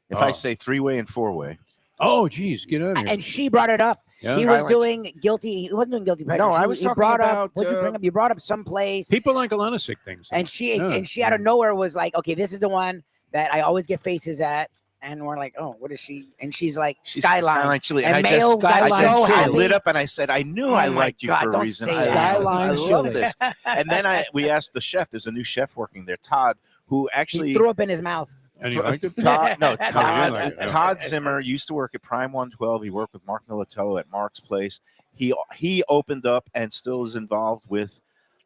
If I Oh. say 3-way and 4-way. Oh, geez, get out of here. And she brought it up. Yeah. He was Highlights. doing guilty. He wasn't doing guilty pleasure. No, I He- was he talking brought about, up. What'd you bring up? You brought up someplace, People like a lot of sick things. and she Yeah. out of nowhere was like, "Okay, this is the one that I always get faces at." And we're like, "Oh, what is she?" And she's like, She's "Skyline." chili. And I Mayo just, got I so just happy. lit up and I said, I knew Oh I my liked you God, for a don't reason. say I, that. Skyline I love chili. this. And then we asked the chef. There's a new chef working there, Todd, who actually He threw up in his mouth. And you like it? Todd, no, Oh, you didn't Todd, like it, yeah. Todd Zimmer used to work at Prime 112. He worked with Mark Militello at Mark's Place. He opened up and still is involved with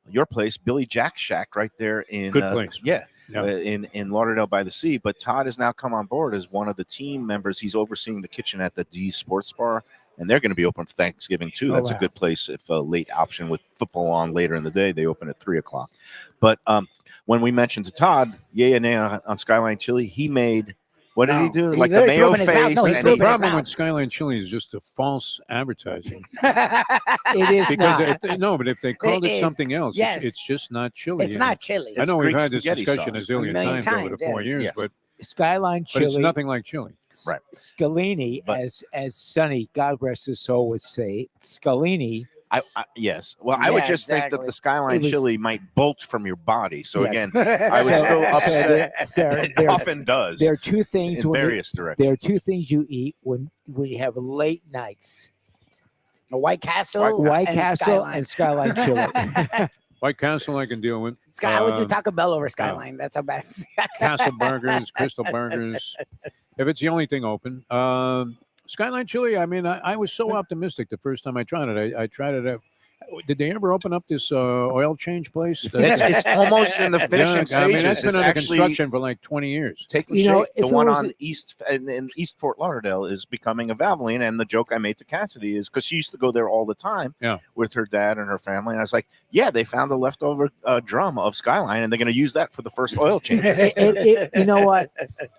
your place, Billy Jack's Shack, right there in Good place. Yeah, Yeah. in Lauderdale by the Sea. But Todd has now come on board as one of the team members. He's overseeing the kitchen at the D Sports Bar, and they're going to be open for Thanksgiving too. Oh, That's a wow. good place if a late option with football on later in the day. They open at 3:00. But when we mentioned to Todd, yay and nay on Skyline Chili, he made What did he No. do? He Like the literally threw Mayo up in his mouth. face? No, he and threw The up in his problem mouth. with Skyline Chili is just the false advertising. It is Because not. no, but if they called it is. something else, Yes. it's just not chili. It's And not chili. I know we've Greek had this spaghetti discussion sauce. a zillion A million times over the times, 4 yes. years, Yes. but Skyline it's chili. nothing like chili. Right. Scalini, But- as Sonny, God rest his soul, would say, Scalini. Yes. Well, I would Yeah, just think that exactly. the Skyline It was- chili might bolt from your body. So Yes. again, I was So- still so upset. there- It often does There are two things in when various there directions. are two things you eat when you have late nights: A White Castle, White and Castle Skyline. and Skyline chili. White Castle I can deal with. I would do Um, Taco Bell over Skyline. That's how bad. Castle Burgers, Crystal Burgers. If it's the only thing open. Skyline Chili, I mean, I was so optimistic the first time I tried it. I tried it. Did they ever open up this oil change place? It's almost in the finishing Yeah, I mean, that's stages. been It's under actually construction for like 20 years. taking You shape. know, The if it one was on a- East in East Fort Lauderdale is becoming a Valvoline, and the joke I made to Cassidy is because she used to go there all the time Yeah. with her dad and her family, and I was like, "Yeah, they found a leftover drum of Skyline, and they're going to use that for the first oil change." You know what?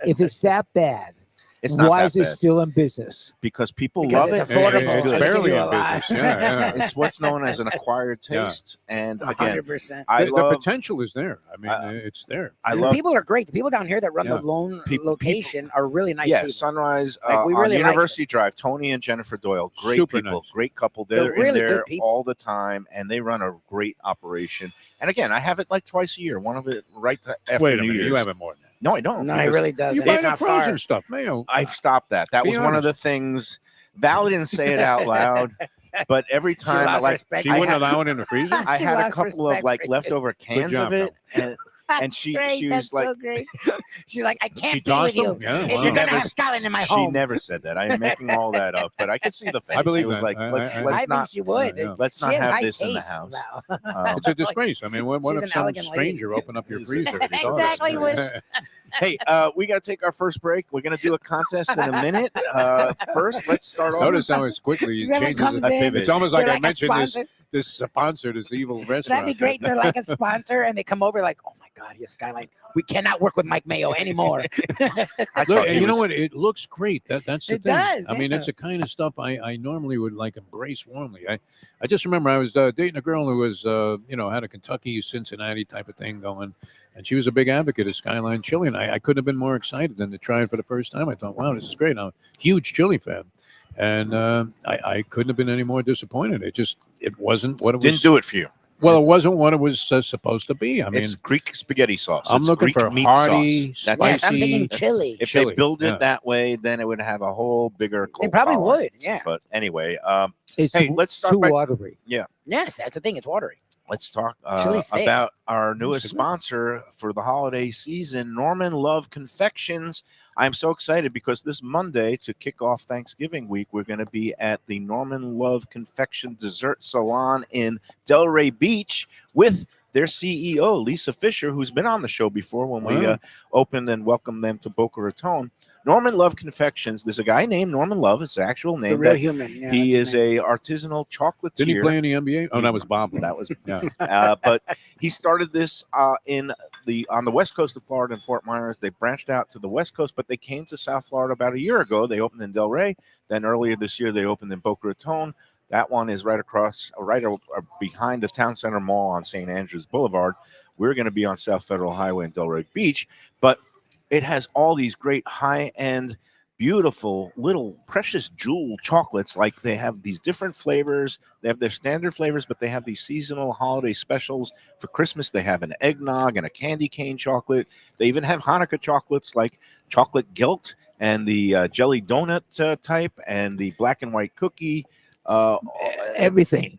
If it's that bad, It's not why that is it bad still in business? because people Because love it's it. affordable. It's and they give barely you in a lot. business. Yeah. It's what's known as an acquired Yeah. taste, and again, 100%. I The love. potential is there. I mean, it's there. I The love. people are great. The people down here that run Yeah. the lone People- location are really nice Yeah, people. Sunrise Like, we on really like University Drive. Tony and Jennifer Doyle, great Super people, nice. great couple. They're They're really in good there people. all the time, and they run a great operation. And again, I have it like twice a year. One of it right after Wait a New minute, Year's. you have it more than that. No, I don't. No, he because really does. You And buy it's the not frozen far. stuff, Mayo. I've stopped that. That Be was one of the honest. things. Val didn't say it out loud, but every She time, lost like respect. She I wouldn't had- allow it in the freezer. I She had a lost couple of respect like for you. leftover cans job, of it, and she Great, was that's like, so great. She's like, I She can't be tossed with you them? Yeah, if wow. you're gonna never have s- Skyline in my she home. never said that. I am making all that up, but I could see the face. believe it was that. like, let's I I let's think not she would. Yeah. let's She not has have high this in the taste, house. Val. It's a disgrace. I mean, what She's if an some elegant lady. stranger opened up your freezer? and saw Exactly this? what- Hey, we got to take our first break. We're going to do a contest in a minute. First, let's start off. Notice how it's quickly Everyone changes. comes it. in, It's almost they're like I a mentioned sponsor. this sponsor, this evil restaurant. That'd be great. They're like a sponsor, and they come over like, "Oh my God, yes, Skyline. We cannot work with Mike Mayo anymore." I Look, thought and he you know was- what? It looks great. That's the It thing. does, I mean, yeah. it's the kind of stuff I normally would like embrace warmly. I just remember I was dating a girl who was had a Kentucky Cincinnati type of thing going, and she was a big advocate of Skyline Chili, and I couldn't have been more excited than to try it for the first time. I thought, wow, this is great. I'm a huge chili fan, and I couldn't have been any more disappointed. It wasn't what it didn't was. do it for you. Well, it wasn't what it was supposed to be. I mean, It's Greek spaghetti sauce. I'm It's looking Greek for meat hearty, sauce. That's Yes, it. I'm thinking spicy. chili. If chili, they build it yeah. that way, then it would have a whole bigger. They cult probably following. would. Yeah. But anyway, It's Hey, let's start too by- watery. Yes, that's the thing. It's watery. let's talk Chili's thick. about our newest It's good. sponsor for the holiday season, Norman Love Confections. I'm so excited because this Monday, to kick off Thanksgiving week, we're going to be at the Norman Love Confection Dessert Salon in Delray Beach with their CEO, Lisa Fisher, who's been on the show before when we Wow. opened and welcomed them to Boca Raton. Norman Love Confections, there's a guy named Norman Love, it's the actual The name. real that human. Yeah, he that's is his name. a artisanal chocolatier. Didn't he play in the NBA? Oh, that was Bob. That was Yeah. but he started this on the west coast of Florida in Fort Myers. They branched out to the west coast, but they came to South Florida about a year ago. They opened in Delray. Then earlier this year, they opened in Boca Raton. That one is right behind the Town Center Mall on St. Andrews Boulevard. We're going to be on South Federal Highway in Delray Beach, but it has all these great high-end, beautiful little precious jewel chocolates. Like they have these different flavors. They have their standard flavors, but they have these seasonal holiday specials. For Christmas, they have an eggnog and a candy cane chocolate. They even have Hanukkah chocolates like chocolate gilt and the jelly donut type and the black and white cookie. Everything.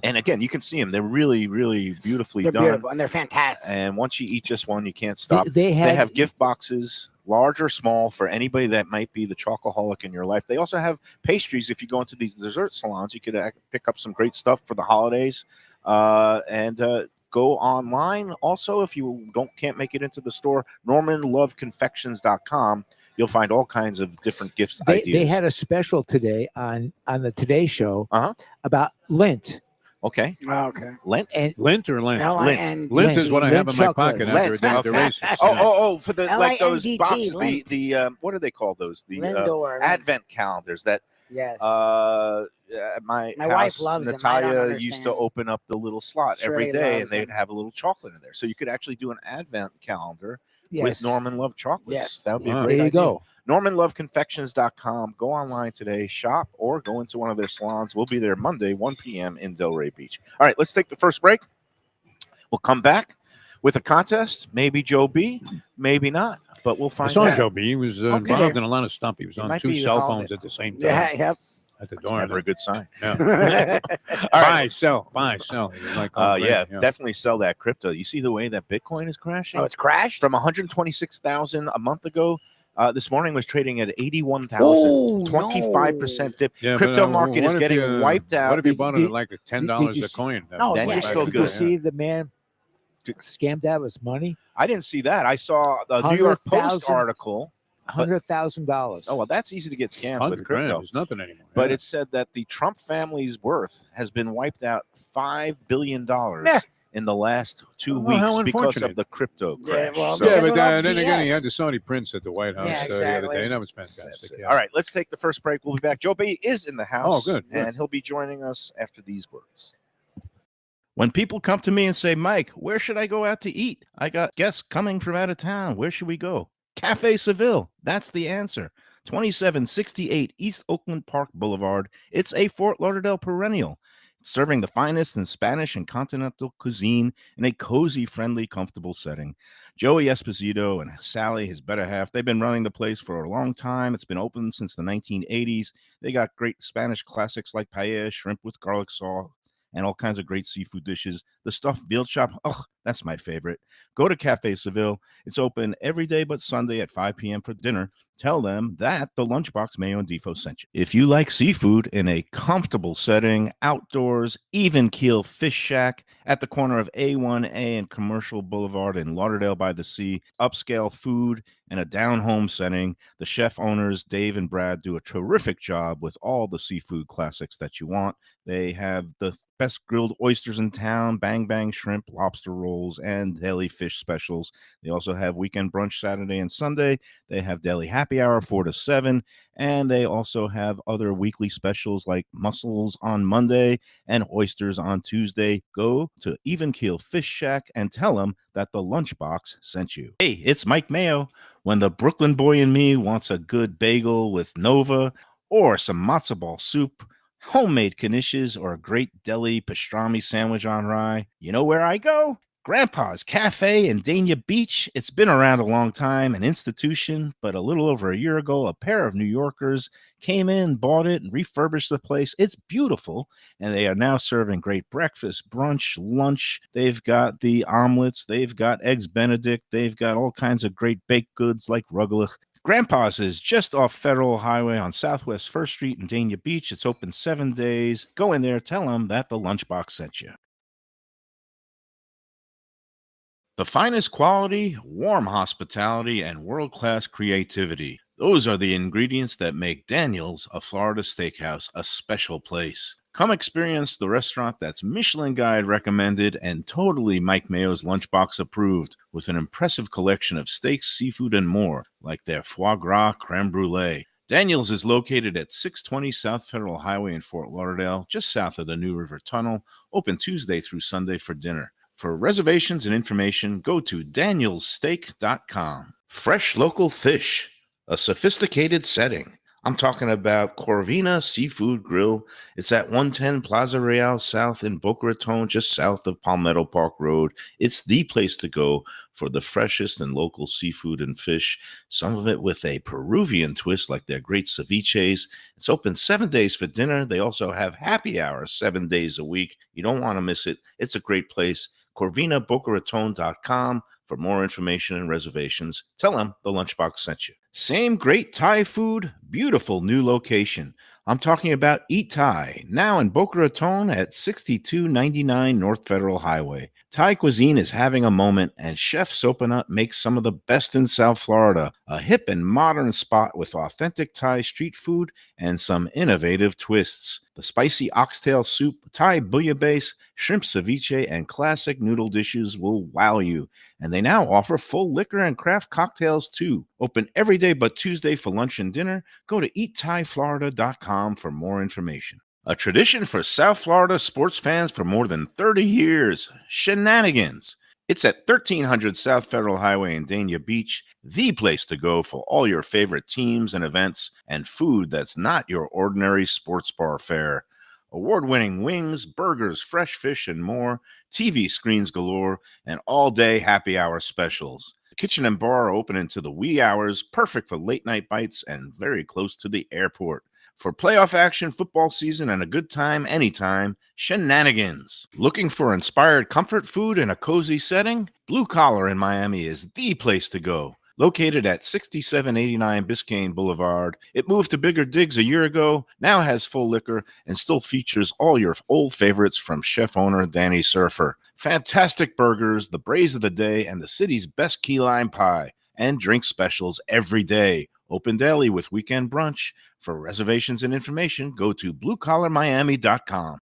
And again, you can see them. They're really, really beautifully They're done. beautiful and they're fantastic. And once you eat just one, you can't stop. They They have, have gift boxes, large or small, for anybody that might be the chocoholic in your life. They also have pastries. If you go into these dessert salons, you could pick up some great stuff for the holidays. And go online. Also, if you can't make it into the store, NormanLoveConfections.com. You'll find all kinds of different gifts ideas. they had a special today on the Today Show Uh-huh. about lint. Okay. Oh, okay. Lent. Lint or Lent? L-I-N-T. Lint. Lint is what I have Lint in my chocolate. pocket after a day at the Okay. races. Oh, for the like those L-I-N-D-T, boxes, Lint. the what do they call those? The Lindor. Lint. advent calendars that Yes. my My wife house, loves them. I don't Natalia used to understand. open up the little slot every Shirley day, loves and they'd them. have a little chocolate in there. So you could actually do an advent calendar with Yes. Norman Love chocolates. Yes. That would be a Wow. great There you idea. go. NormanLoveConfections.com. Go online today, shop, or go into one of their salons. We'll be there Monday, 1 p.m. in Delray Beach. All right, let's take the first break. We'll come back with a contest. Maybe Joe B, maybe not, but we'll I find saw out. Joe B. He was involved in a lot of stuff. He was He on might 2 be cell involved phones in- at the same time Yeah. Yep. at the That's door. never a good sign. Yeah. All Buy, right. sell. He was like, oh, Yeah, great, definitely sell that crypto. You see the way that Bitcoin is crashing? Oh, it's crashed. From 126,000 a month ago, this morning was trading at 81,000. Oh, 25% dip. Yeah, Crypto but, market what is if getting you- wiped out. What if you Did- bought it did- at like a $10 did you a coin? Oh, Then yeah. you're Did still you good. see the man scammed out of his money? I didn't see that. I saw the New York Post 100,000 article. $100,000. Oh, well, that's easy to get scammed with $100 crypto. grand is nothing anymore. But yeah. it said that the Trump family's worth has been wiped out $5 billion Yeah. in the last 2 Well, how weeks because unfortunate. of the crypto Yeah, crash. well, So- Yeah, Yeah, but well, then again, he BS. had the Saudi prince at the White House Yeah, the other exactly. day. That was That's fantastic. it. Yeah. All right, let's take the first break. We'll be back. Joe B is in the house. Oh, good. And he'll be joining us after these words. When people come to me and say, Mike, where should I go out to eat? I got guests coming from out of town. Where should we go? Cafe Seville. That's the answer. 2768 East Oakland Park Boulevard. It's a Fort Lauderdale perennial. Serving the finest in Spanish and continental cuisine in a cozy, friendly, comfortable setting. Joey Esposito and Sally, his better half, they've been running the place for a long time. It's been open since the 1980s. They got great Spanish classics like paella, shrimp with garlic sauce, and all kinds of great seafood dishes. The stuffed veal chop, that's my favorite. Go to Cafe Seville. It's open every day but Sunday at 5 p.m. for dinner. Tell them that the Lunchbox Mayo and Defo sent you. If you like seafood in a comfortable setting, outdoors, even keel fish shack at the corner of A1A and Commercial Boulevard in Lauderdale by the Sea, upscale food and a down-home setting, the chef owners, Dave and Brad, do a terrific job with all the seafood classics that you want. They have the best grilled oysters in town, bang bang shrimp, lobster rolls, and deli fish specials. They also have weekend brunch Saturday and Sunday. They have deli happy hour 4 to 7, and they also have other weekly specials like mussels on Monday and oysters on Tuesday. Go to Even Keel Fish Shack and tell them that the Lunchbox sent you. Hey, it's Mike Mayo. When the Brooklyn boy in me wants a good bagel with Nova or some matzo ball soup, homemade knishes, or a great deli pastrami sandwich on rye, you know where I go? Grandpa's Cafe in Dania Beach. It's been around a long time, an institution, but a little over a year ago, a pair of New Yorkers came in, bought it, and refurbished the place. It's beautiful, and they are now serving great breakfast, brunch, lunch. They've got the omelets. They've got eggs Benedict. They've got all kinds of great baked goods like rugelach. Grandpa's is just off Federal Highway on Southwest 1st Street in Dania Beach. It's open 7 days. Go in there, tell them that the Lunchbox sent you. The finest quality, warm hospitality, and world-class creativity. Those are the ingredients that make Daniel's, a Florida steakhouse, a special place. Come experience the restaurant that's Michelin Guide recommended and totally Mike Mayo's Lunchbox approved, with an impressive collection of steaks, seafood, and more, like their foie gras creme brulee. Daniel's is located at 620 South Federal Highway in Fort Lauderdale, just south of the New River Tunnel, open Tuesday through Sunday for dinner. For reservations and information, go to danielssteak.com. Fresh local fish, a sophisticated setting. I'm talking about Corvina Seafood Grill. It's at 110 Plaza Real South in Boca Raton, just south of Palmetto Park Road. It's the place to go for the freshest and local seafood and fish, some of it with a Peruvian twist like their great ceviches. It's open 7 days for dinner. They also have happy hours 7 days a week. You don't want to miss it. It's a great place. CorvinaBocaRaton.com for more information and reservations. Tell them the Lunchbox sent you. Same great Thai food, beautiful new location. I'm talking about Eat Thai, now in Boca Raton at 6299 North Federal Highway. Thai cuisine is having a moment, and Chef Sopanut makes some of the best in South Florida. A hip and modern spot with authentic Thai street food and some innovative twists. The spicy oxtail soup, Thai bouillabaisse, shrimp ceviche, and classic noodle dishes will wow you. And they now offer full liquor and craft cocktails too. Open every day but Tuesday for lunch and dinner. Go to eatthaiflorida.com for more information. A tradition for South Florida sports fans for more than 30 years, Shenanigans. It's at 1300 South Federal Highway in Dania Beach, the place to go for all your favorite teams and events and food that's not your ordinary sports bar fare. Award-winning wings, burgers, fresh fish, and more, TV screens galore, and all-day happy hour specials. The kitchen and bar are open into the wee hours, perfect for late-night bites and very close to the airport. For playoff action, football season, and a good time anytime, Shenanigans. Looking for inspired comfort food in a cozy setting? Blue Collar in Miami is the place to go. Located at 6789 Biscayne Boulevard, it moved to bigger digs a year ago, now has full liquor, and still features all your old favorites from chef owner Danny Surfer. Fantastic burgers, the braise of the day, and the city's best key lime pie. And drink specials every day. Open daily with weekend brunch. For reservations and information, go to bluecollarmiami.com.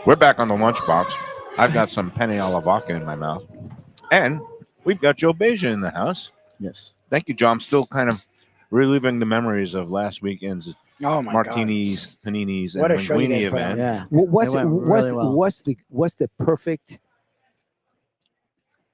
We're back on the lunchbox. I've got some penne alla vodka in my mouth. And we've got Joe Beja in the house. Yes. Thank you, Joe. I'm still kind of reliving the memories of last weekend's Oh my martinis, paninis, What and a show you linguine guys put on. event. Yeah. What's It went really well. what's the perfect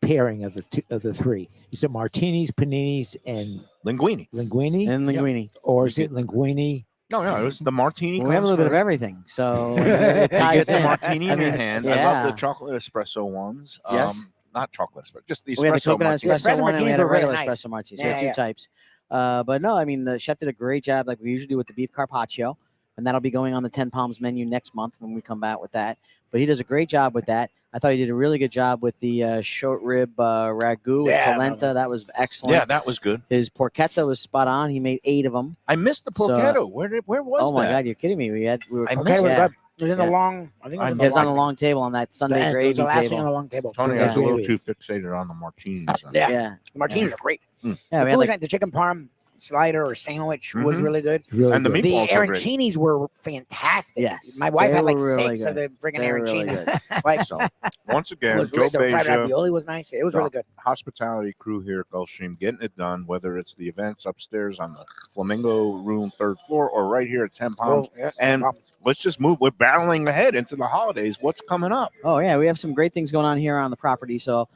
pairing of the three? Is it martinis, paninis, and Linguine. linguine, And linguine. or is it linguine? No, it was the martini. Well, we have a little bit of connoisseur. everything. So it You get ties the in. martini I in your mean, hand. I love the yeah. chocolate espresso ones. Yes. Not chocolate espresso, just the espresso. We had the coconut martini. espresso Espresso one and we martinis had a were really regular nice. espresso martini. So we Yeah, had two yeah. types. But no, I mean, the chef did a great job like we usually do with the beef carpaccio. And that'll be going on the 10 Palms menu next month when we come out with that. But he does a great job with that. I thought he did a really good job with the short rib ragu with Yeah, polenta. That was excellent. Yeah, that was good. His porchetta was spot on. He made 8 of them. I missed the So- porchetto. Where was Oh my that? God, you're kidding me. We were I Okay, missed it was yeah. good. It was in the Yeah. long. I think it was in It was the on a long. long table on that Sunday It was gravy the last thing on table. the long table. Tony, Yeah. I was a little Gravy. too fixated on the martinis. Yeah. Yeah. The martinis are great. Yeah, The we had food, like like the chicken parm slider or sandwich was Mhm. really good. Really And the good. meat- The Meatballs were great. arancinis were fantastic. Yes, My wife they had like were really 6 of the freaking They were really arancini. good. Like, So, once it again, was Joe really, the fried Beja, ravioli was nice. It was really good. hospitality crew here at Gulfstream, getting it done, whether it's the events upstairs on the Flamingo Room, 3rd floor, or right here at 10 Palms. Oh, yeah, And no problem. let's just move. We're battling ahead into the holidays. What's coming up? Oh yeah, we have some great things going on here on the property. So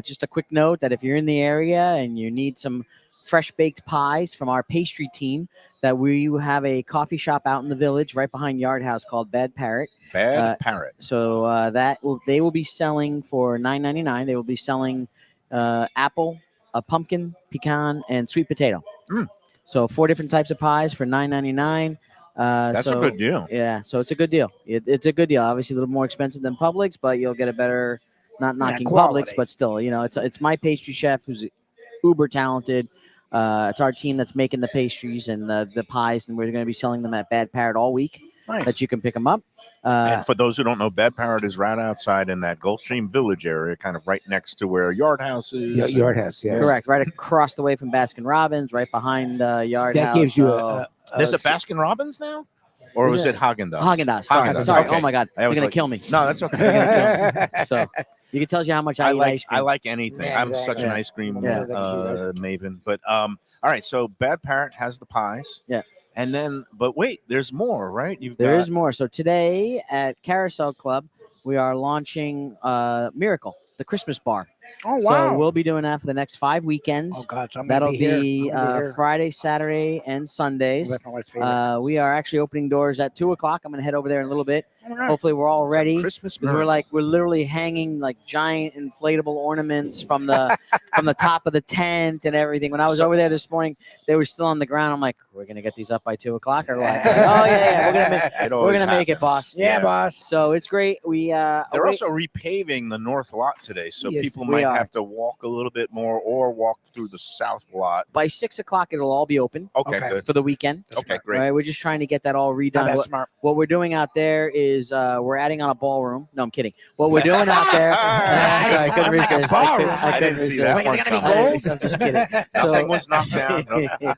just a quick note that if you're in the area and you need some fresh baked pies from our pastry team, that we have a coffee shop out in the village right behind Yard House called Bad Parrot. Bad Parrot. So they will be selling for $9.99. They will be selling apple, a pumpkin, pecan, and sweet potato. Mm. So 4 different types of pies for $9.99. That's a good deal. Yeah, so it's a good deal. It's a good deal. Obviously, a little more expensive than Publix, but you'll get a better. Not knocking Publix, quality. but still, it's my pastry chef who's uber talented. It's our team that's making the pastries and the pies, and we're going to be selling them at Bad Parrot all week. Nice. That you can pick them up. And for those who don't know, Bad Parrot is right outside in that Gulfstream Village area, kind of right next to where Yard House is. Yard House, yes. Correct, right across the way from Baskin Robbins, right behind Yard That House. gives you so- There's a Baskin Robbins now? Or Is was it- it Haagen-Dazs? Haagen-Dazs. Sorry, Haagen-Dazs, sorry. okay. Oh my God, I you're was gonna like- kill me. No, that's okay. So you can tell you how much I, eat ice cream. I like anything. Yeah, I'm such an exactly. ice cream Yeah. maven. But all right, so Bad Parrot has the pies. Yeah. And then, but wait, there's more, right? There is more. So today at Carousel Club, we are launching Miracle, the Christmas bar. Oh, wow. So we'll be doing that for the next 5 weekends. Oh, God. So I'm gonna That'll be here. be, I'm gonna be here. Friday, Saturday, and Sundays. That's my wife's favorite. We are actually opening doors at 2 o'clock. I'm going to head over there in a little bit. All right. Hopefully, we're all It's a ready. Christmas Because we're literally hanging like giant inflatable ornaments from the top of the tent and everything. When I was over there this morning, they were still on the ground. I'm like, we're gonna get these up by 2 o'clock or what? Like, oh yeah, we're gonna make it, boss. Yeah, boss. So it's great. They're also repaving the north lot today, so Yes, people we might are. have to walk a little bit more or walk through the south lot. By 6 o'clock, it'll all be open Okay, good. for the weekend. Okay, great. All right, we're just trying to get that all redone. That's What, smart. what we're doing out there is we're adding on a ballroom. No, I'm kidding. What we're doing out there. Sorry, I couldn't resist. I didn't see that Wait, one is it gonna be coming. gold? I'm just kidding. Nothing was knocked down.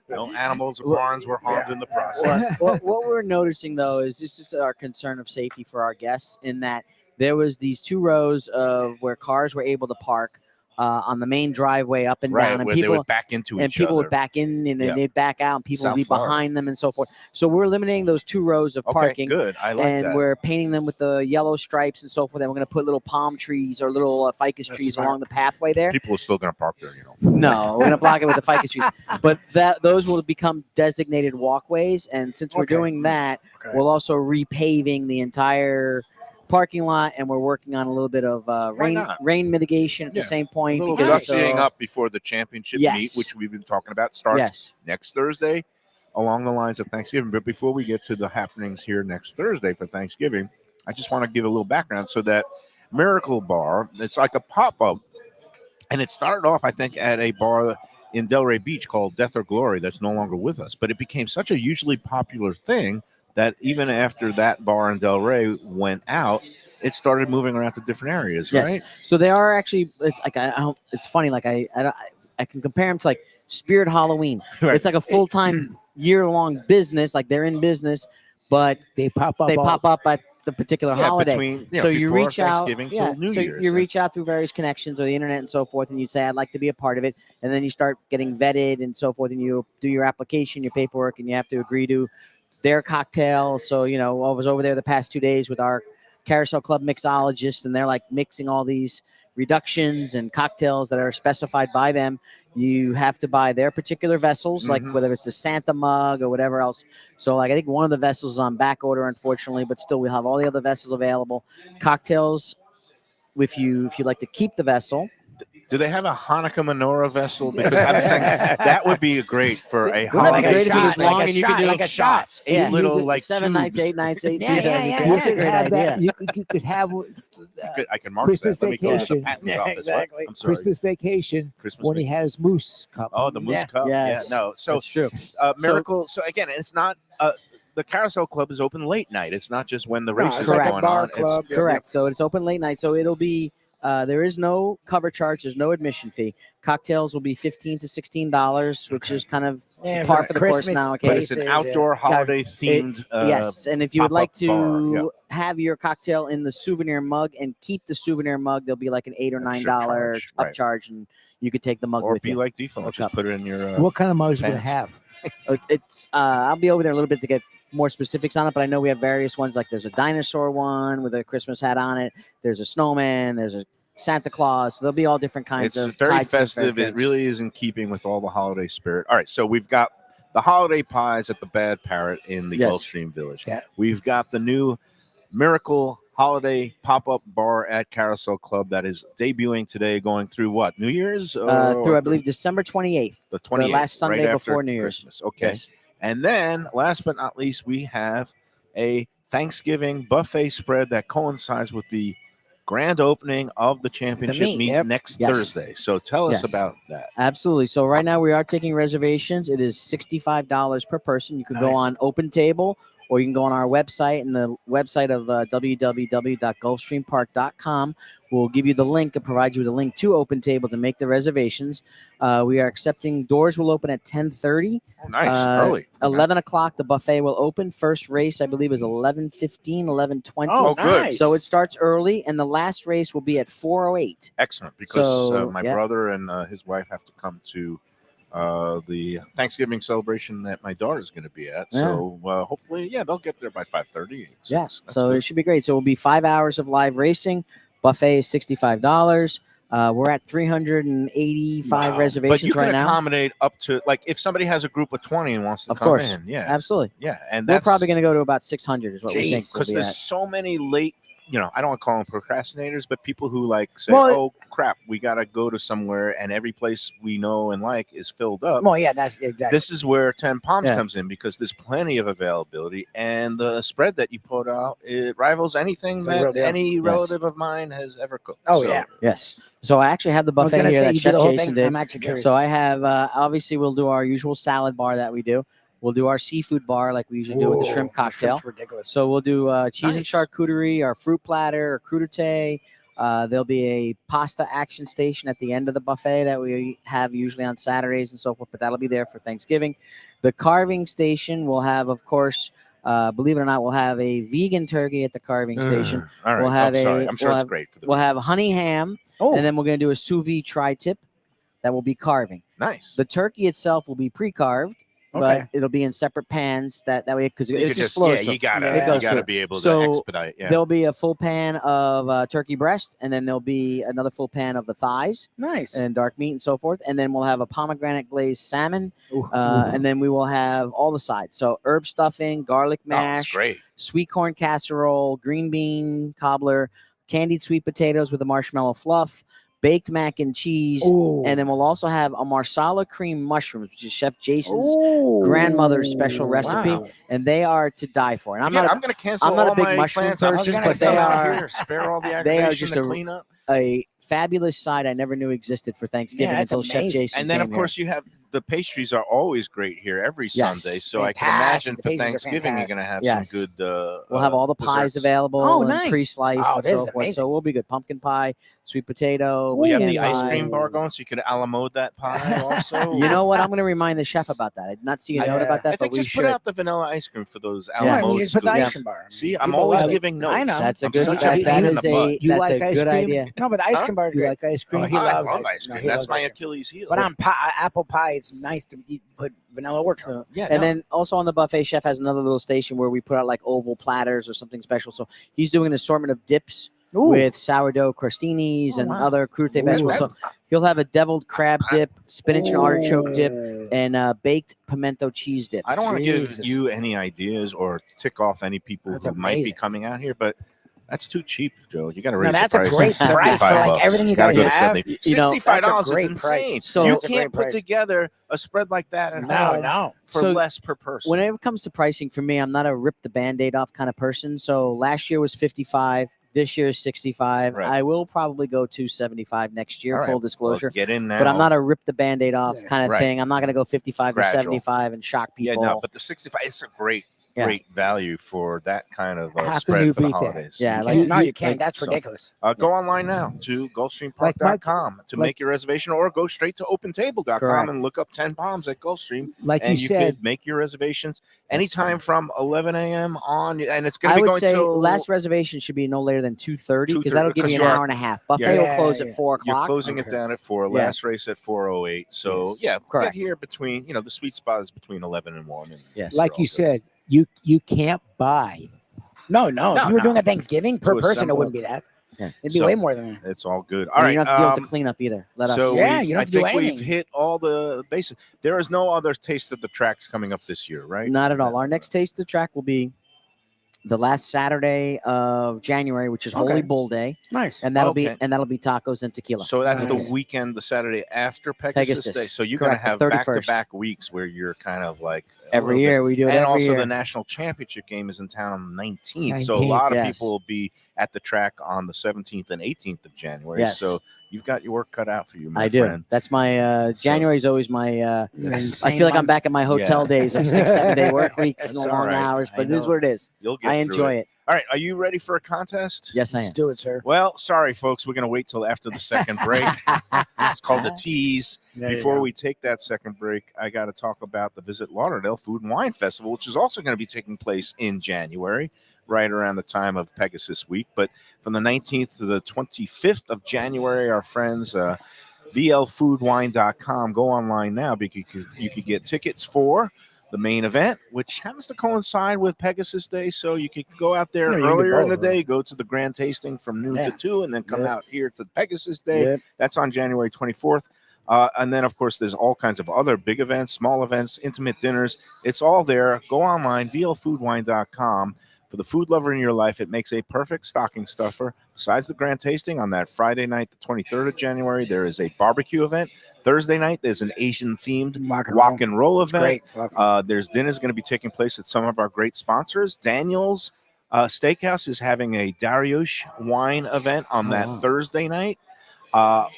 No animals or barns were harmed in the process. what we're noticing though is this is our concern of safety for our guests in that there was these 2 rows of where cars were able to park on the main driveway up and Right, down, and where they people would back into and each people other. would back in and then Yeah. they'd back out, and people would be South Florida. behind them and so forth. So we're eliminating those 2 rows of Okay, parking. good. I like And that. we're painting them with the yellow stripes and so forth. And we're going to put little palm trees or little ficus That's trees smart. along the pathway there. People are still going to park there, you know. No, we're going to block it with the ficus trees. But those will become designated walkways. And since we're Okay. doing that, Okay. we're also repaving the entire parking lot, and we're working on a little bit of not? rain mitigation at Yeah. the same A point. little because it's, dusting up before the championship Yes. meet, which we've been talking about, starts Yes. next Thursday along the lines of Thanksgiving. But before we get to the happenings here next Thursday for Thanksgiving, I just want to give a little background. So that Miracle Bar, it's like a pop-up, and it started off, I think, at a bar in Delray Beach called Death or Glory that's no longer with us. But it became such a hugely popular thing that even after that bar in Delray went out, it started moving around to different areas, Yes. right? So they are actually. It's like I don't, it's funny. Like I can compare them to like Spirit Halloween. Right. It's like a full time year long business. Like they're in business, but They pop up. they pop up at the particular holiday. Between, So you before reach out, Thanksgiving yeah. till New So Year's. you reach out through various connections or the internet and so forth, and you say, "I'd like to be a part of it," and then you start getting vetted and so forth, and you do your application, your paperwork, and you have to agree to their cocktail. So I was over there the past 2 days with our Carousel Club mixologists, and they're like mixing all these reductions and cocktails that are specified by them. You have to buy their particular vessels, like whether it's the Santa mug or whatever else. So like I think one of the vessels is on back order, unfortunately, but still we'll have all the other vessels available. Cocktails, if you like to keep the vessel. Do they have a Hanukkah menorah vessel? Because I'm saying that would be great for a Wouldn't that be holiday great if it was season. long and you could do like a shot. shots? Yeah. Eight little You could- like 7 tubes. nights, 8 nights, 8 Yeah, seasons. yeah, That'd be yeah, great. You That's a could great have idea. that. You could have I can mark Christmas that. Let me go to the vacation. patent Yeah, office. What? exactly. I'm sorry. Christmas vacation Christmas when he vacation. has moose cup. Oh, the moose Yeah. cup. Yes. Yeah, no. So That's true. Miracle. So again, it's not. The Carousel Club is open late night. It's not just when the No, races it's are like a going bar on. It's- club. Correct. So it's open late night. So it'll be there is no cover charge. There's no admission fee. Cocktails will be $15 to $16, which is kind of Yeah, par for the course Christmas now. But Okay. it's an cases, outdoor holiday themed. Yes, and if you would like pop-up bar, yeah. to have your cocktail in the souvenir mug and keep the souvenir mug, there'll be like an $8 or $9 charge, right. upcharge, and you could take the mug Or with be you. like Defo, Hook just up. put it in your. What kind of mugs are you gonna pants. have? It's I'll be over there a little bit to get more specifics on it, but I know we have various ones. Like there's a dinosaur one with a Christmas hat on it. There's a snowman. There's a Santa Claus. So there'll be all different kinds It's of. very tied to different festive. It things. really is in keeping with all the holiday spirit. All right, so we've got the holiday pies at the Bad Parrot in the Yes. Gulfstream Village. Yeah. We've got the new Miracle Holiday pop-up bar at Carousel Club that is debuting today, going through what, New Year's? Through I believe December 28th, the 28th, last Sunday right after before New Year's. Christmas. Okay. Yes. And then, last but not least, we have a Thanksgiving buffet spread that coincides with the grand opening of the championship meet, meet yep. next Yes. Thursday. So tell us Yes. about that. Absolutely. So right now we are taking reservations. It is $65 per person. You can go Nice. on Open Table, or you can go on our website, and the website of www.gulfstreampark.com will give you the link and provide you with a link to Open Table to make the reservations. We are accepting. Doors will open at 10:30. Oh, nice. Early. 11 o'clock, the buffet will open. First race, I believe, is 11:15, 11:20. Oh, good. nice. So it starts early, and the last race will be at 4:08. Excellent, because So, my yeah. brother and his wife have to come to the Thanksgiving celebration that my daughter's going to be at. So hopefully, they'll get there by 5:30. Yes. That's So good. it should be great. So it will be 5 hours of live racing. Buffet is $65. We're at 385 Wow. reservations But you can right now. accommodate up to, like, if somebody has a group of 20 and wants to Of come course. in. Yeah. Absolutely. Yeah. And We're that's probably going to go to about 600 is what we think we'll because be there's at. so many late, I don't want to call them procrastinators, but people who like say, Well, oh, crap, we got to go to somewhere and every place we know and like is filled up. Well, yeah, that's exactly. This is where 10 Palms Yeah. comes in because there's plenty of availability, and the spread that you put out, it rivals anything It's a real that deal. any relative of mine has ever cooked. Oh, So, yeah. Yes. So I actually have the I was buffet gonna here say that you do Chef the whole Jason thing. did. I'm actually curious. So I have, obviously, we'll do our usual salad bar that we do. We'll do our seafood bar like we usually do with the shrimp Ooh, cocktail. shrimp's ridiculous. So we'll do cheese and Nice. charcuterie, our fruit platter, our crudité. There'll be a pasta action station at the end of the buffet that we have usually on Saturdays and so forth, but that'll be there for Thanksgiving. The carving station will have, of course, believe it or not, we'll have a vegan turkey at the carving station. All right. We'll have I'm sorry. a- I'm sure we'll it's have- great for the We'll have vegans. honey ham, Oh, and then we're going to do a sous vide tri-tip that will be carving. Nice. The turkey itself will be pre-carved, okay. but it'll be in separate pans that way because You it could just flows. yeah, through. you gotta, Yeah. It you goes gotta through. be able to So expedite. Yeah. There'll be a full pan of turkey breast, and then there'll be another full pan of the thighs Nice. and dark meat and so forth. And then we'll have a pomegranate glazed salmon, Ooh. and then we will have all the sides. So herb stuffing, garlic Oh, it's mash, great. sweet corn casserole, green bean cobbler, candied sweet potatoes with a marshmallow fluff, baked mac and cheese, Ooh. and then we'll also have a marsala cream mushrooms, which is Chef Jason's Ooh. grandmother's special recipe, Wow. and they are to die for. And I'm Again, not I'm going to cancel I'm not a all big my mushroom plans. I'm person, just but gonna they come out are- here, spare all the they are aggravation just to a- clean up. a fabulous side I never knew existed for Thanksgiving Yeah, that's until Chef amazing. Jason And then, of came course, you have the pastries are always great here every Yes. Sunday. So I can Fantastic. imagine The for pastries are Thanksgiving you're going to have Yes. some good. here. We'll have all the pies desserts. available Oh, and nice. pre-sliced Oh, and this so is forth. amazing. So we'll be good. Pumpkin pie, sweet potato. We have pecan the ice pie. cream bar going, so you could a la mode that pie also. You know what? I'm going to remind the chef about that. I did not see a note Yeah. about that, I think but we just should. put out the vanilla ice cream for those a Yeah. la Right, mode you just put the scoops. ice cream bar. See, I'm People always love it. giving notes. I know. That's a I'm good. such That, pain that in is the a butt. You that's like a ice good cream? idea. No, but the ice Huh? cream bar is You great. like ice cream? Oh, he I loves love ice ice cream. cream. No, he That's loves my ice cream. Achilles heel. But on apple pie, it's nice to put vanilla or chocolate. yeah, And no. then also on the buffet, chef has another little station where we put out like oval platters or something special. So he's doing an assortment of dips Ooh. with sourdough crostinis Oh, and wow. other crudité Ooh, vegetables. So he'll have a deviled crab dip, spinach and artichoke dip, Ooh. and baked pimento cheese dip. I don't want to give Jesus. you any ideas or tick off any people That's who might be amazing. coming out here, but that's too cheap, Joe. You got to raise No, that's the a price. great to price for, like, $75. everything you Gotta guys go to have. 70. You know, $65 that's a is great insane. price. So- you That's a can't great put price. together a spread like that at No, home no. for So less per person. Whenever it comes to pricing, for me, I'm not a rip the band-aid off kind of person. So last year was 55. This year is 65. Right. I will probably go to 75 next year, All right, full well, disclosure. get in now. But I'm not a rip the band-aid off Yeah. kind of Right. thing. I'm not going to go 55 Gradual. or 75 and shock Yeah, people. no, but the 65 it's a great Yeah. great value for that kind of How can spread you for the beat that? holidays. Yeah, You like- can't. No, you can't. like- That's so- ridiculous. Go online now to Like Mike- gulfstreampark.com to like- make your reservation, or go straight to opentable.com Correct. and look up 10 Palms at Gulfstream. Like And you you said, could make your reservations anytime from 11 a.m. on, and it's going I to be would going say till last reservation should be no later than 2:30 because that'll give 2:30, you an 'cause you are- hour and a half. Buffet Yeah. will close Yeah, at 4 You're o'clock. closing it Okay. down at 4. Yeah. Last race at 4:08. So Yes. yeah, Correct. get here between the sweet spot is between 11 and 1. And Yes. like you said, you can't buy. No. No, If you were no. doing a Thanksgiving per To person, assemble it wouldn't be that. Yeah. It'd be So- way more than that. it's all good. All And right. you don't have to deal with the cleanup either. Let us. So Yeah, we've- you don't I have to do think we've anything. hit all the bases. There is no other taste of the tracks coming up this year, right? Not at all. Our next taste of the track will be the last Saturday of January, which is Okay. Holy Bull Day, Nice. and that'll Okay. be tacos and tequila. So that's Nice. the weekend, the Saturday after Pegasus, Pegasus. Day. So you're Correct, going the to have 31st. back-to-back weeks where you're kind of like a every little year we do bit. it. And every also year. the national championship game is in town on the 19th. So a 19th, lot of yes. people will be at the track on the 17th and 18th of January. Yes. So you've got your work cut out for you, my I do. friend. That's my So- January is always my. I Insane feel like I'm month. back at my hotel Yeah. days of 6-7 day work weeks and That's long all right. hours, I but it is know. what it is. You'll get I through enjoy it. All right. Are you ready for a contest? Yes, I Let's am. do it, sir. Well, sorry, folks. We're going to wait till after the second break. It's called a tease. There you Before go. we take that second break, I got to talk about the Visit Lauderdale Food and Wine Festival, which is also going to be taking place in January, right around the time of Pegasus Week. But from the 19th to the 25th of January, our friends, VLFoodWine.com, go online now because you could get tickets for the main event, which happens to coincide with Pegasus Day. So you could go out there Yeah, you can do earlier in the both, huh? day, go to the grand tasting from noon to Yeah. 2, and then come Yep. out here to Pegasus Day. Yep. That's on January 24th. And then, of course, there's all kinds of other big events, small events, intimate dinners. It's all there. Go online, vlfoodwine.com. For the food lover in your life, it makes a perfect stocking stuffer. Besides the grand tasting on that Friday night, the 23rd of January, there is a barbecue event. Thursday night, there's an Asian-themed walk and roll It's event. great. It's a lot of fun. There's dinners going to be taking place at some of our great sponsors. Daniel's Steakhouse is having a Dariush wine event on that Thursday night.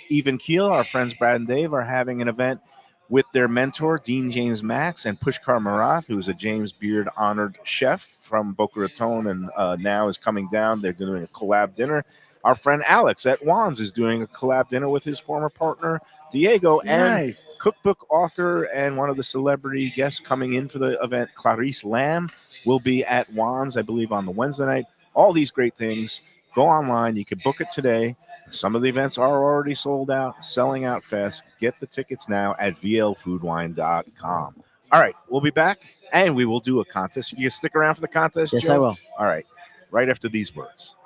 Even Keel, our friends Brad and Dave, are having an event with their mentor, Dean James Max, and Pushkar Marath, who is a James Beard honored chef from Boca Raton and now is coming down. They're doing a collab dinner. Our friend Alex at Wands is doing a collab dinner with his former partner, Diego, and Nice. cookbook author and one of the celebrity guests coming in for the event, Clarice Lamb, will be at Wands, I believe, on the Wednesday night. All these great things. Go online. You can book it today. Some of the events are already sold out, selling out fast. Get the tickets now at vlfoodwine.com. All right, we'll be back, and we will do a contest. You stick around for the contest, Yes, Joe? I will. All right, right after these words.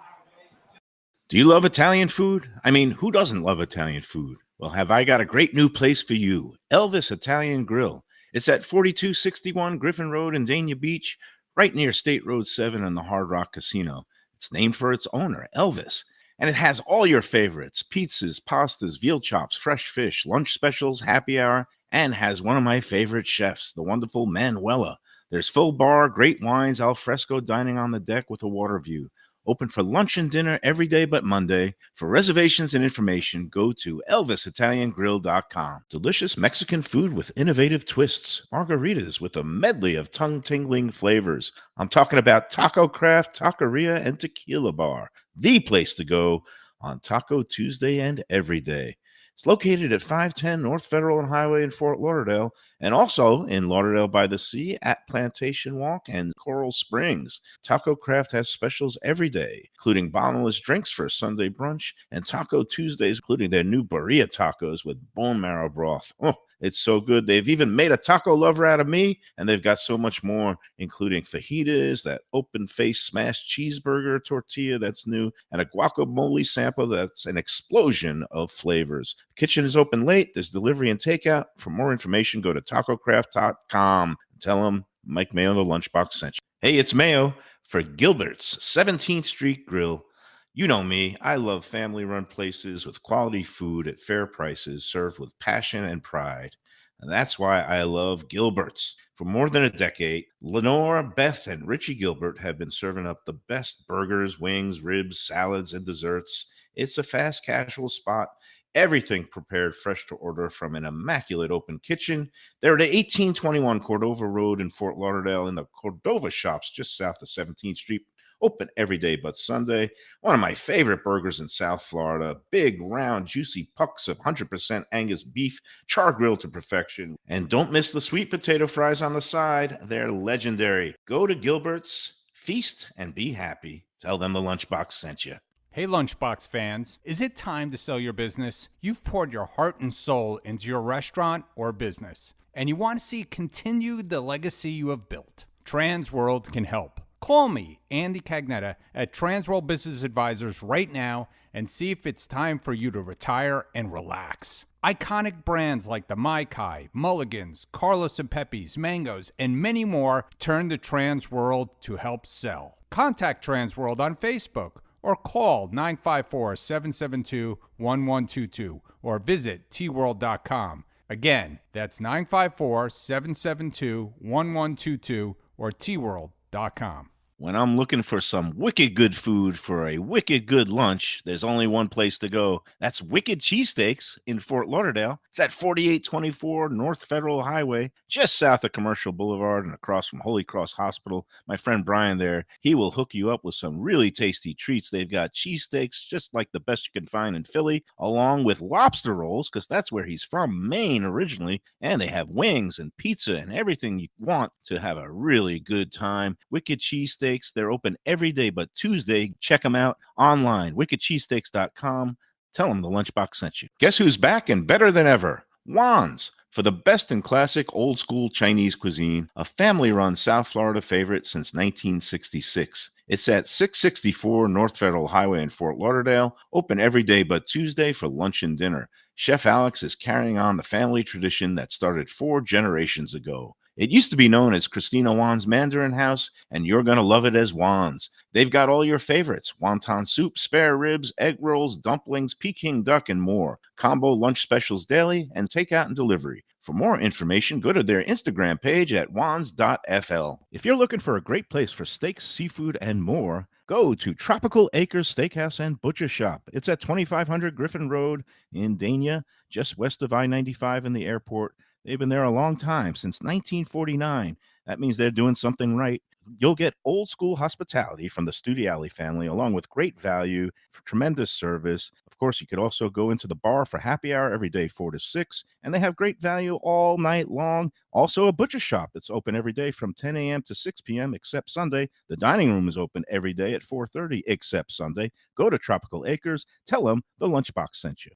Do you love Italian food? I mean, who doesn't love Italian food? Well, have I got a great new place for you, Elvis Italian Grill. It's at 4261 Griffin Road in Dania Beach, right near State Road 7 and the Hard Rock Casino. It's named for its owner, Elvis. And it has all your favorites, pizzas, pastas, veal chops, fresh fish, lunch specials, happy hour, and has one of my favorite chefs, the wonderful Manuela. There's full bar, great wines, al fresco dining on the deck with a water view. Open for lunch and dinner every day but Monday. For reservations and information, go to elvisitaliangrill.com. Delicious Mexican food with innovative twists. Margaritas with a medley of tongue-tingling flavors. I'm talking about Taco Craft, Taqueria, and Tequila Bar. The place to go on Taco Tuesday and every day. It's located at 510 North Federal and Highway in Fort Lauderdale, and also in Lauderdale by the Sea at Plantation Walk and Coral Springs. Taco Craft has specials every day, including bottomless drinks for Sunday brunch, and Taco Tuesdays, including their new birria tacos with bone marrow broth. Oh, it's so good. They've even made a taco lover out of me, and they've got so much more, including fajitas, that open-faced smashed cheeseburger tortilla that's new, and a guacamole sample that's an explosion of flavors. The kitchen is open late. There's delivery and takeout. For more information, go to tacocraft.com. Tell them Mike Mayo, the Lunchbox, sent you. Hey, it's Mayo for Gilbert's 17th Street Grill. You know me, I love family-run places with quality food at fair prices served with passion and pride. And that's why I love Gilbert's. For more than a decade, Lenore, Beth, and Richie Gilbert have been serving up the best burgers, wings, ribs, salads, and desserts. It's a fast casual spot. Everything prepared fresh to order from an immaculate open kitchen. They're at 1821 Cordova Road in Fort Lauderdale in the Cordova Shops just south of 17th Street. Open every day but Sunday. One of my favorite burgers in South Florida. Big, round, juicy pucks of 100% Angus beef, char grilled to perfection. And don't miss the sweet potato fries on the side. They're legendary. Go to Gilbert's, feast, and be happy. Tell them the Lunchbox sent you. Hey Lunchbox fans, is it time to sell your business? You've poured your heart and soul into your restaurant or business, and you want to see continue the legacy you have built. Transworld can help. Call me, Andy Cagnetta, at Transworld Business Advisors right now and see if it's time for you to retire and relax. Iconic brands like the Mai Kai, Mulligans, Carlos and Pepe's, Mangoes, and many more turn to Transworld to help sell. Contact Transworld on Facebook or call 954-772-1122 or visit tworld.com. Again, that's 954-772-1122 or tworld.com. When I'm looking for some wicked good food for a wicked good lunch, there's only one place to go. That's Wicked Cheesesteaks in Fort Lauderdale. It's at 4824 North Federal Highway, just south of Commercial Boulevard and across from Holy Cross Hospital. My friend Brian there, he will hook you up with some really tasty treats. They've got cheesesteaks just like the best you can find in Philly, along with lobster rolls, because that's where he's from, Maine originally. And they have wings and pizza and everything you want to have a really good time. Wicked Cheesesteaks. They're open every day but Tuesday. Check them out online, wickedcheesesteaks.com. Tell them the Lunchbox sent you. Guess who's back and better than ever? Juan's. For the best in classic old school Chinese cuisine, a family run South Florida favorite since 1966. It's at 664 North Federal Highway in Fort Lauderdale, open every day but Tuesday for lunch and dinner. Chef Alex is carrying on the family tradition that started 4 generations ago. It used to be known as Christina Wan's Mandarin House, and you're going to love it as Wan's. They've got all your favorites: wonton soup, spare ribs, egg rolls, dumplings, Peking duck, and more. Combo lunch specials daily and takeout and delivery. For more information, go to their Instagram page at wans.fl. If you're looking for a great place for steaks, seafood, and more, go to Tropical Acres Steakhouse and Butcher Shop. It's at 2500 Griffin Road in Dania, just west of I-95 and the airport. They've been there a long time, since 1949. That means they're doing something right. You'll get old school hospitality from the Studiali family, along with great value, tremendous service. Of course, you could also go into the bar for happy hour every day, 4 to 6, and they have great value all night long. Also, a butcher shop that's open every day from 10 a.m. to 6 p.m. except Sunday. The dining room is open every day at 4:30 except Sunday. Go to Tropical Acres. Tell them the Lunchbox sent you.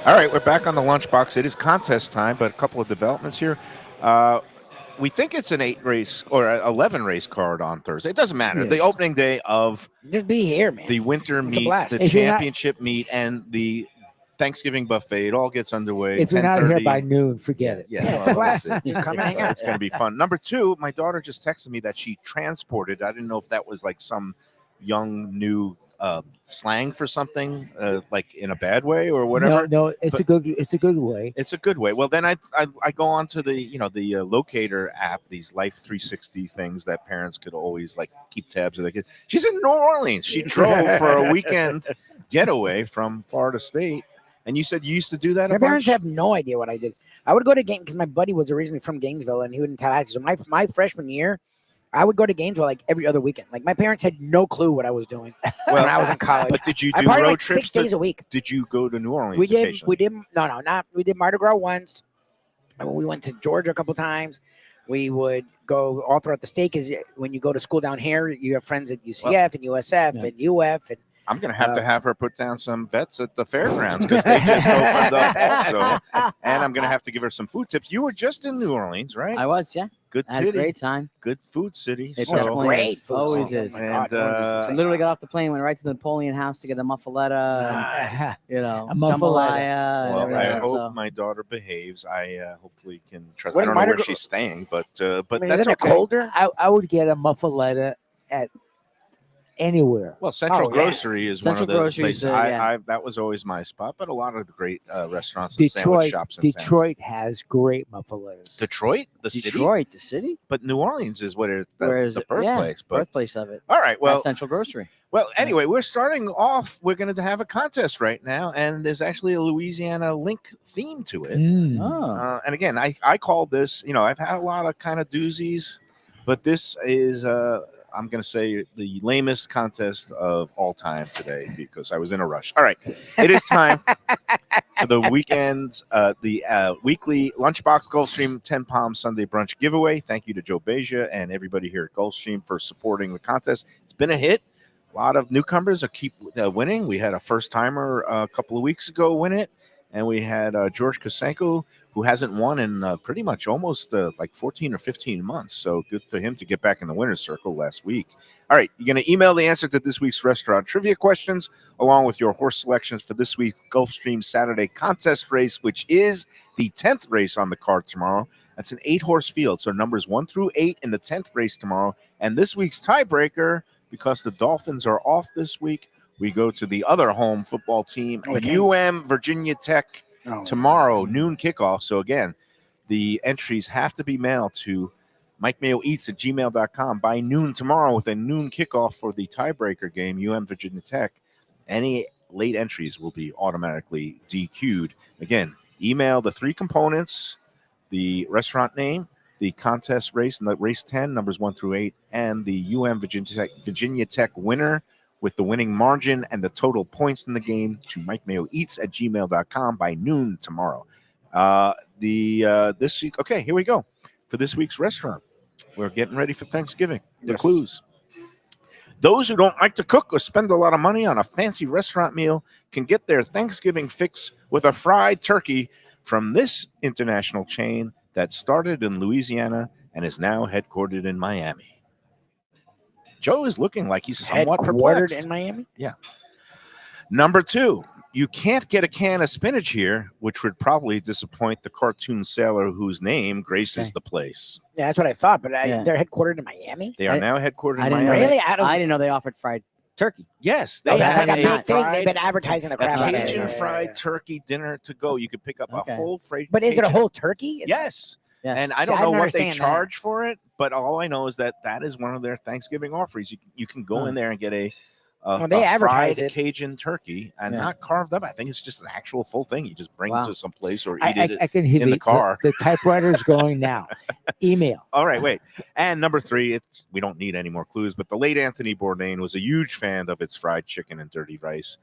All right, we're back on the Lunchbox. It is contest time, but a couple of developments here. We think it's an 8-race or 11-race card on Thursday. It doesn't matter. Yes. The opening day of Just be here, man. the winter a meet, blast. the If you're not- championship meet, and the Thanksgiving buffet. It all gets underway. If you're not here 10:30. by noon, forget it. Yeah, Yeah, it's well, a blast. that's it. Just come and hang out. It's going to be fun. Number 2, my daughter just texted me that she transported. I didn't know if that was like some young new slang for something, like in a bad way or whatever. No, it's But- a good way. It's a good way. Well, then I go on to the locator app, these Life 360 things that parents could always like keep tabs of their kids. She's in New Orleans. She drove for a weekend getaway from Florida State. And you said you used to do that. My a parents bunch? have no idea what I did. I would go to game because my buddy was originally from Gainesville and he would in Tallahassee. So my freshman year, I would go to Gainesville like every other weekend. Like my parents had no clue what I was doing when I was in college. But did you I do partied road like trips? 6 days a week. Did you go to New Orleans? We did. occasionally? We did Mardi Gras once. And we went to Georgia a couple times. We would go all throughout the state because when you go to school down here, you have friends at UCF and USF and UF and I'm going to have her put down some bets at the fairgrounds because they just opened up also. And I'm going to have to give her some food tips. You were just in New Orleans, right? I was, yeah. Good I had a city. great time. Good food city. It So- definitely great is. food. Always Oh, is. my And, God, I literally got off the plane, went right to the Napoleon House to get a muffaletta, Nice. and, A muffaletta. jambalaya. and well, everything I else, hope so. my daughter behaves. I hopefully can trust. What I is don't know Mardi where Gras- she's staying, but I mean, that's isn't it okay. colder? I would get a muffaletta at anywhere. Well, Central Oh, yeah. Grocery is Central one of the Grocery is, places. yeah. I that was always my spot, but a lot of the great restaurants and sandwich Detroit, shops in town. Detroit has great muffalettas. Detroit, the city, Detroit, the city. but New Orleans is what Where is the it? birthplace. Yeah, But birthplace of it. all right, Well, well, Central Grocery. well. Anyway, we're starting off. We're going to have a contest right now, and there's actually a Louisiana link theme to it. Mm. Oh, And again, I call this. I've had a lot of kind of doozies, but this is. I'm going to say the lamest contest of all time today because I was in a rush. All right, it is time for the weekend's the weekly Lunchbox Gulfstream 10 Palms Sunday Brunch giveaway. Thank you to Joe Beja and everybody here at Gulfstream for supporting the contest. It's been a hit. A lot of newcomers keep winning. We had a first timer a couple of weeks ago win it, and we had George Kosenko, who hasn't won in pretty much almost like 14 or 15 months. So good for him to get back in the winner's circle last week. All right, you're going to email the answer to this week's restaurant trivia questions along with your horse selections for this week's Gulfstream Saturday contest race, which is the 10th race on the card tomorrow. That's an 8-horse field, so numbers 1 through 8 in the 10th race tomorrow. And this week's tiebreaker, because the Dolphins are off this week, we go to the other home football team, UM Virginia Tech. Tomorrow, noon kickoff. So again, the entries have to be mailed to MikeMayoEats@gmail.com by noon tomorrow with a noon kickoff for the tiebreaker game, UM Virginia Tech. Any late entries will be automatically DQ'd. Again, email the 3 components, the restaurant name, the contest race, and the race 10, numbers 1 through 8, and the UM Virginia Tech winner with the winning margin and the total points in the game to MikeMayoEats@gmail.com by noon tomorrow. This week, okay, here we go. For this week's restaurant, we're getting ready for Thanksgiving. The Yes. clues. Those who don't like to cook or spend a lot of money on a fancy restaurant meal can get their Thanksgiving fix with a fried turkey from this international chain that started in Louisiana and is now headquartered in Miami. Joe is looking like he's somewhat Headquartered perplexed. in Miami. Number 2, you can't get a can of spinach here, which would probably disappoint the cartoon sailor whose name graces the place. Yeah, that's what I thought. But Yeah. they're headquartered in Miami. They are now headquartered I in didn't know Miami. Really? I didn't know they offered fried turkey. Yes, Oh, they that's have like a big thing. They've fried, been advertising the a crap out of it. Cajun Yeah, fried yeah. turkey dinner to go. You could pick up Okay. a whole fried. But is it a Cajun- whole turkey? It's- Yes. Yes. And I See, don't I know didn't what they understand that. charge for it, but all I know is that is one of their Thanksgiving offerings. You can go in there and get a Well, they a advertise fried it. Cajun turkey and Yeah. not carved up. I think it's just an actual full thing. You just bring Wow. to some place or eat I it. can hear in the car. The typewriter's going now. Email. All right, wait. And number 3, we don't need any more clues, but the late Anthony Bourdain was a huge fan of its fried chicken and dirty rice.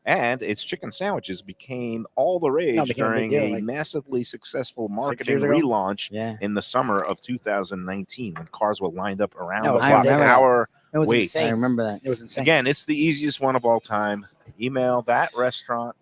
And its chicken sandwiches became all the rage became a big during deal, a like massively successful 6 marketing years ago? relaunch Yeah. in the summer of 2019 when cars were lined up around No, the I clock. An remember that. hour. It was Wait. I insane. remember that. It was insane. Again, it's the easiest one of all time. Email that restaurant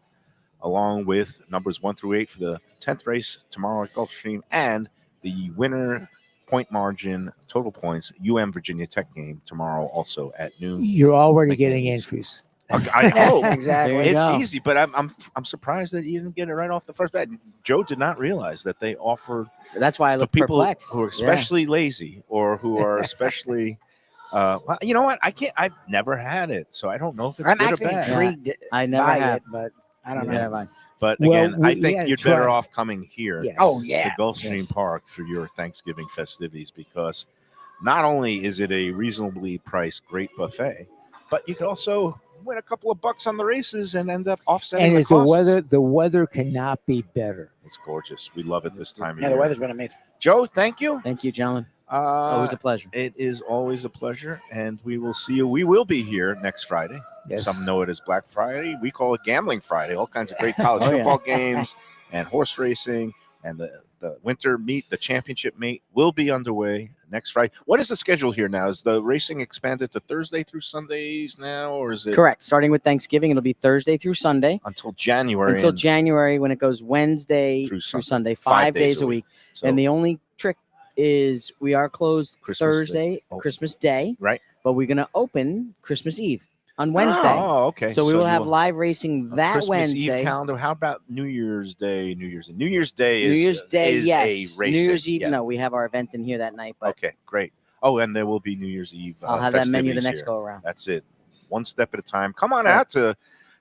along with numbers 1 through 8 for the 10th race tomorrow at Gulfstream and the winner point margin total points Virginia Tech game tomorrow also at noon. You're already Thank getting you. entries. I hope. Exactly. There you It's go. easy, but I'm surprised that you didn't get it right off the first bat. Joe did not realize that they offered That's why I for look people perplexed. who are Yeah. especially lazy or who are especially. Well, you know what? I've never had it, so I don't know if it's I'm good actually or bad. intrigued I never by have. it, but I don't know. Yeah, right. But Well, again, I we think had you're tried- better off coming here Yes. Oh, to yeah. Gulfstream Yes. Park for your Thanksgiving festivities because not only is it a reasonably priced great buffet, but you can also win a couple of bucks on the races and end up offsetting And the is the costs. weather cannot be better. It's gorgeous. We love it this time of Yeah, year. the weather's been amazing. Joe, thank you. Thank you, gentlemen. Always a pleasure. It is always a pleasure, and we will see you. We will be here next Friday. Yes. Some know it as Black Friday. We call it Gambling Friday. All kinds of great college Oh, yeah. football games and horse racing, and the winter meet, the championship meet will be underway next Friday. What is the schedule here now? Is the racing expanded to Thursday through Sundays now, or is it Correct. Starting with Thanksgiving, it'll be Thursday through Sunday until January? until and- January when it goes Wednesday Through through Sunday. Sunday, 5 days a week. So, And the only trick is we are closed Christmas Thursday, Day. Oh. Christmas Day, right. but we're going to open Christmas Eve on Wednesday. Oh, okay. So we will you have live racing a that Christmas Wednesday. Eve calendar. How about New Year's Day? New Year's Day New is Year's Day, is yes. a racing. New Year's Eve, yeah. no, we have our event in here that night, but Okay, great. Oh, and there will be New Year's Eve. I'll have that menu the festivities next here. go around. That's it. One step at a time. Come on Right. out to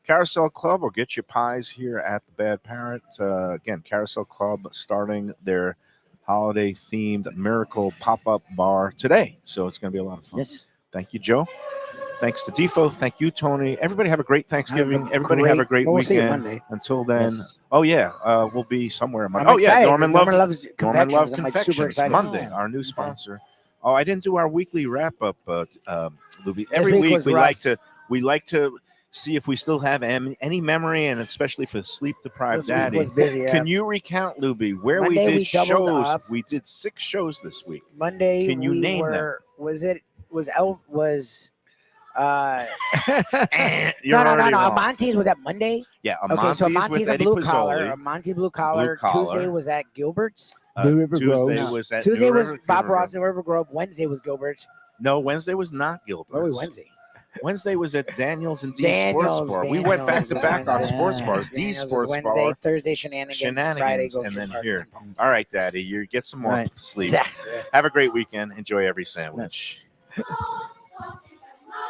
Carousel Club or get your pies here at the Bad Parrot. Again, Carousel Club starting their holiday-themed miracle pop-up bar today. So it's going to be a lot of fun. Yes. Thank you, Joe. Thanks to Defo. Thank you, Tony. Everybody have a great Thanksgiving. Everybody have a great We'll see you weekend. Monday. Until then, Yes. oh yeah, we'll be somewhere. I'm Oh yeah, excited. Norman loves Norman confections. Love I'm like super Confections excited. Monday, our new sponsor. Oh, I didn't do our weekly wrap up, Lubie. Every week week was we rough. like to see if we still have any memory, and especially for sleep deprived This week daddy. was busy. Yeah. Can you recount, Lubie, where Monday we we did doubled shows? up. We did 6 shows this week. Monday? Can you we name them? were, Was it? Was Elf? Was? You're No. already wrong. Monty's was that Monday. Yeah, Okay, so Monty's Monty's with a Eddie blue Pizzoli. collar. A Monty blue collar. Collar. Tuesday was at Gilbert's. New River Tuesday Grove. was at Tuesday New was River- Bob New River Ross, New River Grove. Wednesday was Gilbert's. No, Wednesday was not Gilbert's. Where were we Wednesday? Wednesday was at Daniels and D Daniels, Sports Bar. We went back to back on Wednesday. sports bars. D Daniels was Sports Wednesday, Bar. Thursday shenanigans, Friday Shenanigans, Gulfstream and then Park here. Lunchbox. All right, Daddy, you get some more Right. sleep. Yeah. Have a great weekend. Enjoy every sandwich.